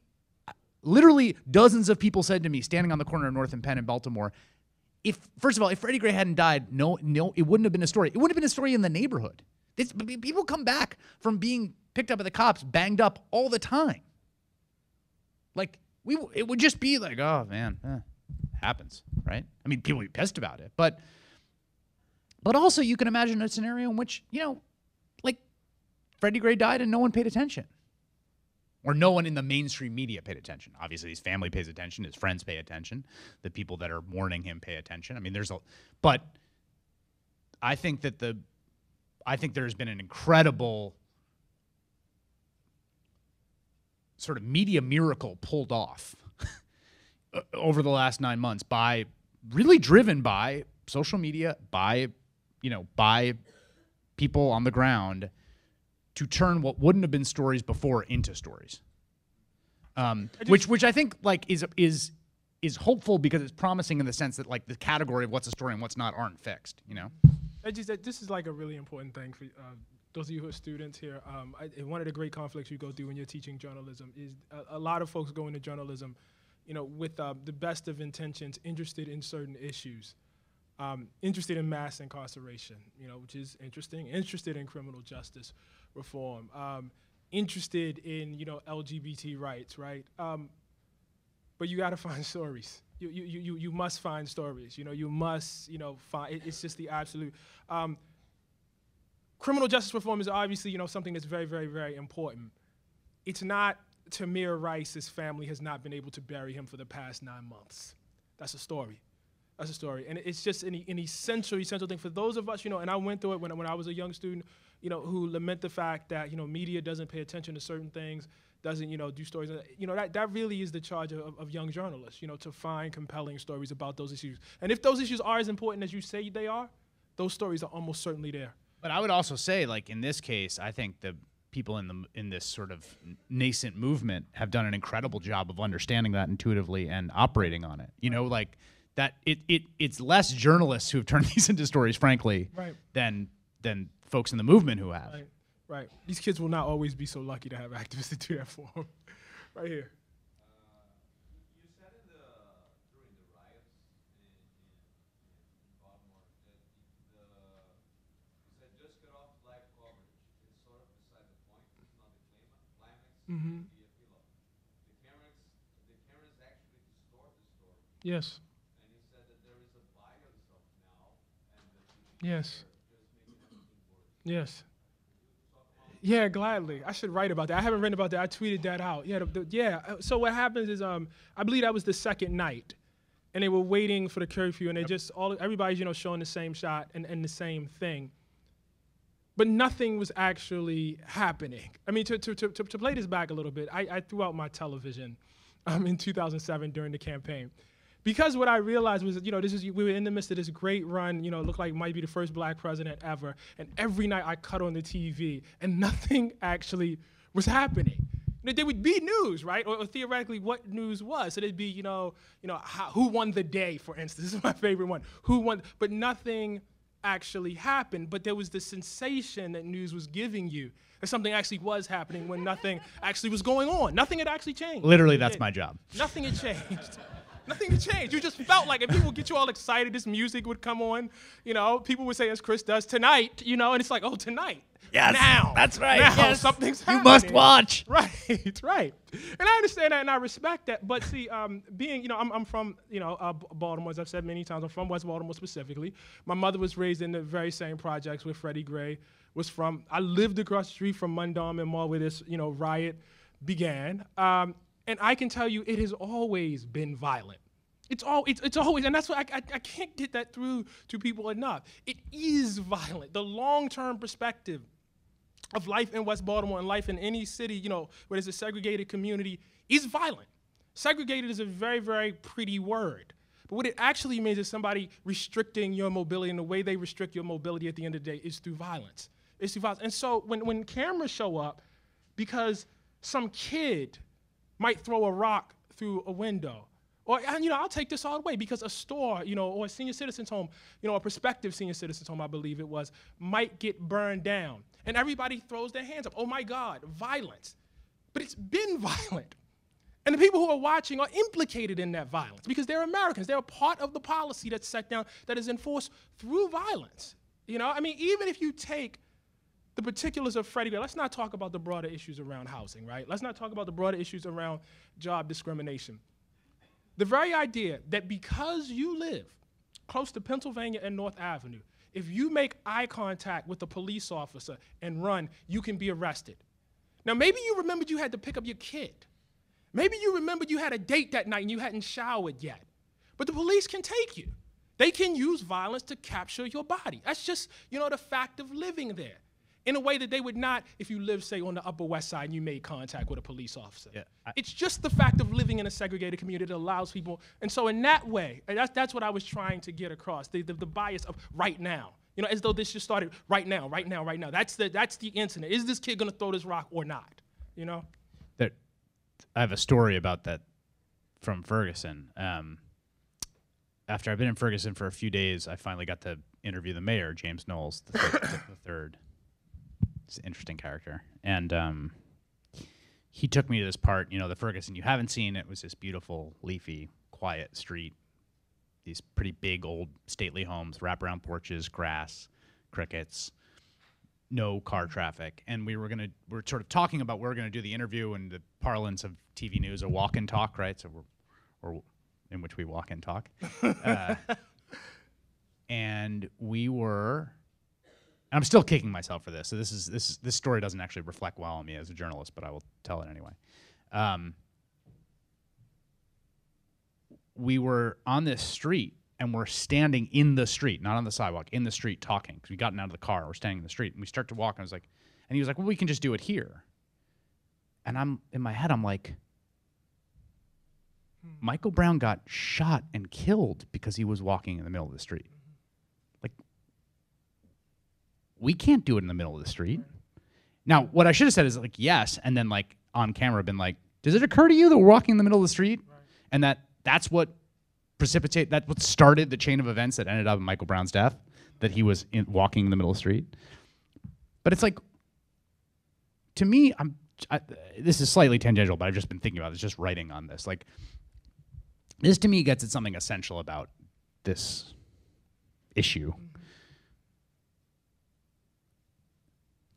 Literally dozens of people said to me, standing on the corner of North and Penn in Baltimore, first of all, if Freddie Gray hadn't died, no, it wouldn't have been a story. It wouldn't have been a story in the neighborhood. People come back from being picked up by the cops, banged up all the time. Like, it would just be like, oh man, happens, right? I mean, people would be pissed about it, but also you can imagine a scenario in which, you know, like, Freddie Gray died and no one paid attention. Or no one in the mainstream media paid attention. Obviously, his family pays attention, his friends pay attention, the people that are mourning him pay attention. I mean, but I think that there's been an incredible sort of media miracle pulled off over the last 9 months, really driven by social media, by people on the ground, to turn what wouldn't have been stories before into stories, which I think, like, is hopeful, because it's promising in the sense that, like, the category of what's a story and what's not aren't fixed. You know, this is like a really important thing for those of you who are students here. One of the great conflicts you go through when you're teaching journalism is a lot of folks go into journalism, you know, with the best of intentions, interested in certain issues. Interested in mass incarceration, you know, which is interesting, interested in criminal justice reform, interested in, you know, LGBT rights, right? But you got to find stories. You must find stories. You must, find. It's just the absolute. Criminal justice reform is obviously, something that's very, very, very important. It's not Tamir Rice's family has not been able to bury him for the past 9 months. That's a story. That's a story. And it's just an essential thing for those of us, and I went through it when I was a young student, who lament the fact that, media doesn't pay attention to certain things, doesn't, do stories. That really is the charge of young journalists, to find compelling stories about those issues. And if those issues are as important as you say they are, those stories are almost certainly there. But I would also say, like, in this case, I think the people in this sort of nascent movement have done an incredible job of understanding that intuitively and operating on it. Like that it's less journalists who have turned these into stories, frankly, right, than folks in the movement who have. Right. These kids will not always be so lucky to have activists to do that for them. Right here. You said during the riots in Baltimore that you said just cut off live coverage. It's sort of beside the point. It's not the climax. Mm-hmm. The epilogue. The cameras actually distort the story. Yes. And you said that there is a bias of now, and that Yes. just making everything worse. Yes. Yeah, gladly. I should write about that. I haven't written about that. I tweeted that out. Yeah. So what happens is, I believe that was the second night, and they were waiting for the curfew, and they everybody's showing the same shot and the same thing, but nothing was actually happening. I mean, to play this back a little bit, I threw out my television, in 2007 during the campaign. Because what I realized was that, we were in the midst of this great run, looked like might be the first black president ever. And every night I cut on the TV and nothing actually was happening. There would be news, right? Or theoretically what news was. So there'd be, who won the day, for instance. This is my favorite one. Who won, but nothing actually happened. But there was the sensation that news was giving you that something actually was happening when nothing actually was going on. Nothing had actually changed. Literally, that's my job. Nothing had changed. Nothing had changed. You just felt like, if people would get you all excited, this music would come on. People would say, as Chris does, tonight, and it's like, oh, tonight. Yes, now. that's right. Now Yes. something's happening. You must watch. Right. And I understand that and I respect that. But see, being, I'm from, Baltimore, as I've said many times. I'm from West Baltimore specifically. My mother was raised in the very same projects where Freddie Gray was from. I lived across the street from Mundum Mall where this, riot began. And I can tell you, it has always been violent. It's always, and that's what I can't get that through to people enough. It is violent. The long-term perspective of life in West Baltimore and life in any city, where there's a segregated community, is violent. Segregated is a very, very pretty word. But what it actually means is somebody restricting your mobility, and the way they restrict your mobility at the end of the day is through violence. It's through violence. And so when cameras show up, because some kid might throw a rock through a window, or, I'll take this all the way, because a store, or a senior citizen's home, a prospective senior citizen's home, I believe it was, might get burned down. And everybody throws their hands up. Oh my God, violence. But it's been violent. And the people who are watching are implicated in that violence because they're Americans. They're a part of the policy that's set down, that is enforced through violence. Even if you take the particulars of Freddie Gray, let's not talk about the broader issues around housing, right? Let's not talk about the broader issues around job discrimination. The very idea that because you live close to Pennsylvania and North Avenue, if you make eye contact with a police officer and run, you can be arrested. Now, maybe you remembered you had to pick up your kid. Maybe you remembered you had a date that night and you hadn't showered yet. But the police can take you. They can use violence to capture your body. That's just, the fact of living there. In a way that they would not if you live, say, on the Upper West Side and you made contact with a police officer. Yeah, it's just the fact of living in a segregated community that allows people. And so in that way, that's what I was trying to get across, the bias of right now. As though this just started right now. That's the incident. Is this kid going to throw this rock or not? I have a story about that from Ferguson. After I've been in Ferguson for a few days, I finally got to interview the mayor, James Knowles the third. He's an interesting character. And he took me to this part, the Ferguson you haven't seen. It was this beautiful, leafy, quiet street. These pretty big, old, stately homes, wraparound porches, grass, crickets, no car traffic. And we're sort of talking about where we're going to do the interview, and the parlance of TV news, a walk and talk, right? So we're in which we walk and talk. And we were, and I'm still kicking myself for this. So this story doesn't actually reflect well on me as a journalist, but I will tell it anyway. We were on this street, and we're standing in the street, not on the sidewalk, in the street talking, because we gotten out of the car. We're standing in the street, and we start to walk, and I was like, and he was like, well, we can just do it here. And I'm in my head, I'm like, Michael Brown got shot and killed because he was walking in the middle of the street. Like, we can't do it in the middle of the street. Now, what I should have said is like, yes, and then like on camera been like, does it occur to you that we're walking in the middle of the street? Right. And that's what that's what started the chain of events that ended up in Michael Brown's death, that he was walking in the middle of the street. But it's like, to me, this is slightly tangential, but I've just been thinking about it, just writing on this. Like, this to me gets at something essential about this issue.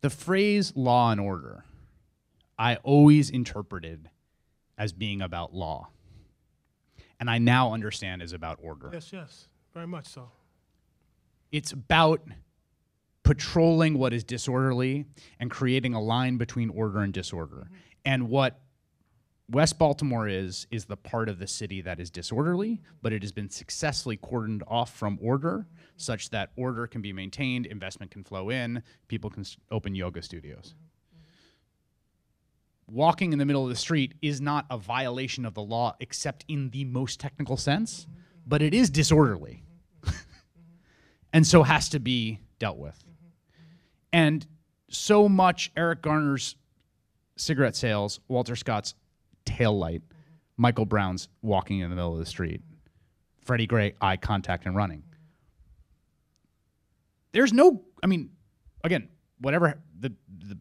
The phrase law and order, I always interpreted as being about law. And I now understand is about order. Yes, very much so. It's about patrolling what is disorderly and creating a line between order and disorder. And what West Baltimore is the part of the city that is disorderly, but it has been successfully cordoned off from order such that order can be maintained, investment can flow in, people can open yoga studios. Walking in the middle of the street is not a violation of the law except in the most technical sense, but it is disorderly. And so has to be dealt with. And so much Eric Garner's cigarette sales, Walter Scott's taillight, Michael Brown's walking in the middle of the street, Freddie Gray, eye contact and running. There's no, I mean, again, whatever, the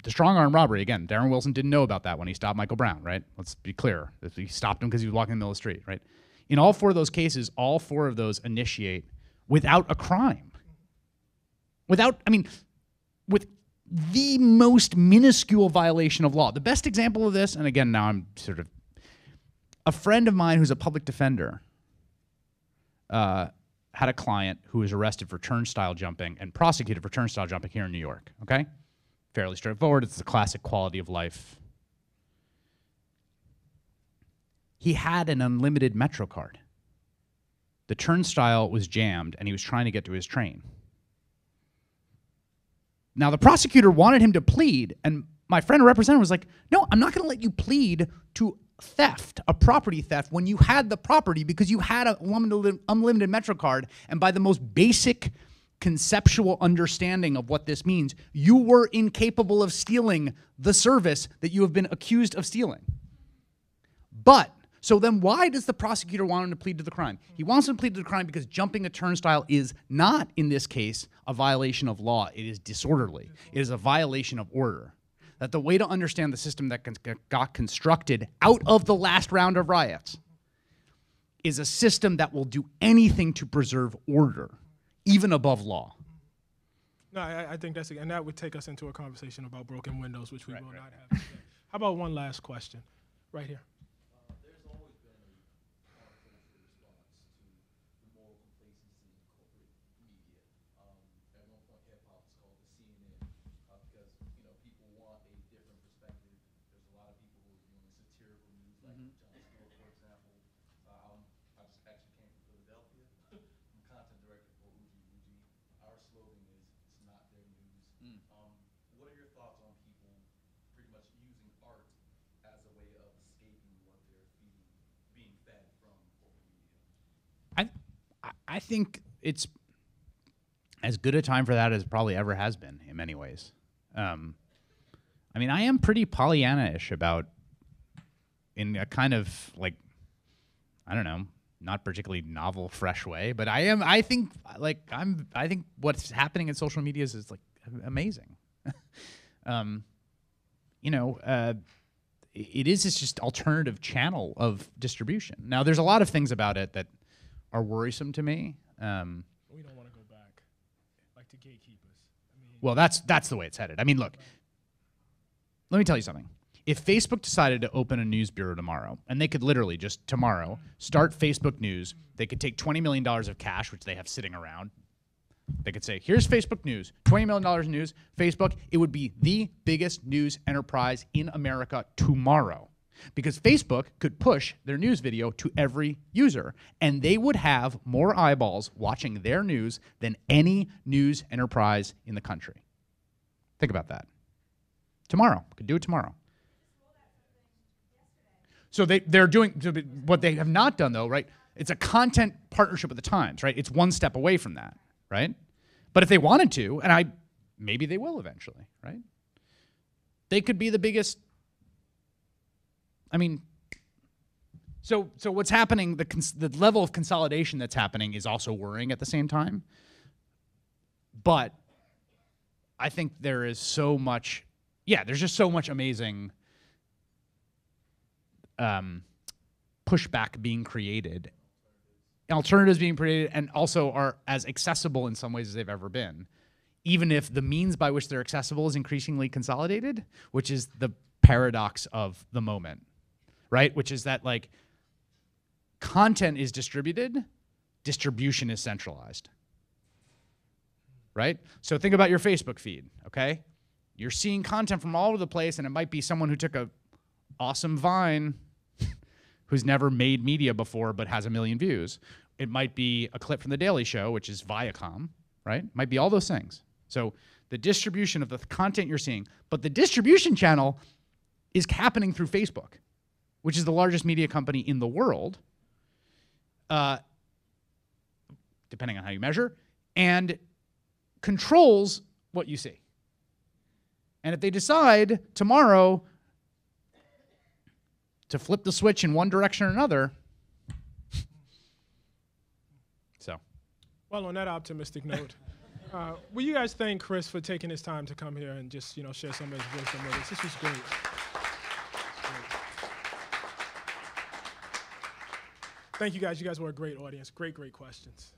strong arm robbery, again, Darren Wilson didn't know about that when he stopped Michael Brown, right? Let's be clear. He stopped him because he was walking in the middle of the street, right? In all four of those cases, all four of those initiate without a crime. Without, I mean, with the most minuscule violation of law. The best example of this, and again, now I'm sort of, a friend of mine who's a public defender had a client who was arrested for turnstile jumping and prosecuted for turnstile jumping here in New York, okay? Fairly straightforward. It's the classic quality of life. He had an unlimited Metro card. The turnstile was jammed, and he was trying to get to his train. Now, the prosecutor wanted him to plead, and my friend, a representative, was like, no, I'm not going to let you plead to theft, a property theft, when you had the property because you had an unlimited Metro card, and by the most basic conceptual understanding of what this means, you were incapable of stealing the service that you have been accused of stealing. But, so then why does the prosecutor want him to plead to the crime? He wants him to plead to the crime because jumping a turnstile is not, in this case, a violation of law. It is disorderly. It is a violation of order. That the way to understand the system that got constructed out of the last round of riots is a system that will do anything to preserve order, even above law. No, I think that's, and that would take us into a conversation about broken windows, which we will not have today. How about one last question? Right here. There's always been a countercultural response to the moral complacency in corporate media. At one point, hip-hop was called the CNN because, you know, people want a different perspective. There's a lot of people who are doing satirical news, like Jon Stewart, for example. I just actually came from Philadelphia. I'm content director for Uji. Our slogan is, it's not their news. What are your thoughts on people pretty much using art as a way of escaping what they're being fed from corporate media? I think it's as good a time for that as it probably ever has been in many ways. I mean, I am pretty Pollyanna-ish about, in a kind of like, I don't know, not particularly novel, fresh way, but I think what's happening in social media is like amazing. You know, it is this just alternative channel of distribution. Now, there's a lot of things about it that are worrisome to me. We don't want to go back, like to gatekeepers. I mean, Well, that's the way it's headed. I mean, look, let me tell you something. If Facebook decided to open a news bureau tomorrow, and they could literally just tomorrow start Facebook News, they could take $20 million of cash, which they have sitting around. They could say, here's Facebook News, $20 million in news, Facebook. It would be the biggest news enterprise in America tomorrow. Because Facebook could push their news video to every user, and they would have more eyeballs watching their news than any news enterprise in the country. Think about that. Tomorrow. Could do it tomorrow. So they're doing what they have not done, though, right? It's a content partnership with the Times, right? It's one step away from that, right? But if they wanted to, and maybe they will eventually, right? They could be the biggest. I mean, so what's happening? The level of consolidation that's happening is also worrying at the same time. But I think there is so much. Yeah, there's just so much amazing pushback being created, alternatives being created, and also are as accessible in some ways as they've ever been, even if the means by which they're accessible is increasingly consolidated, which is the paradox of the moment, right? Which is that, like, content is distributed, distribution is centralized, right? So think about your Facebook feed, okay? You're seeing content from all over the place, and it might be someone who took a awesome Vine who's never made media before but has 1 million views. It might be a clip from The Daily Show, which is Viacom, right? It might be all those things. So the distribution of the content you're seeing, but the distribution channel is happening through Facebook, which is the largest media company in the world, depending on how you measure, and controls what you see. And if they decide tomorrow to flip the switch in one direction or another, so. Well, on that optimistic note, will you guys thank Chris for taking his time to come here and just, share some of his wisdom with us? This was great. Thank you guys. You guys were a great audience. Great questions.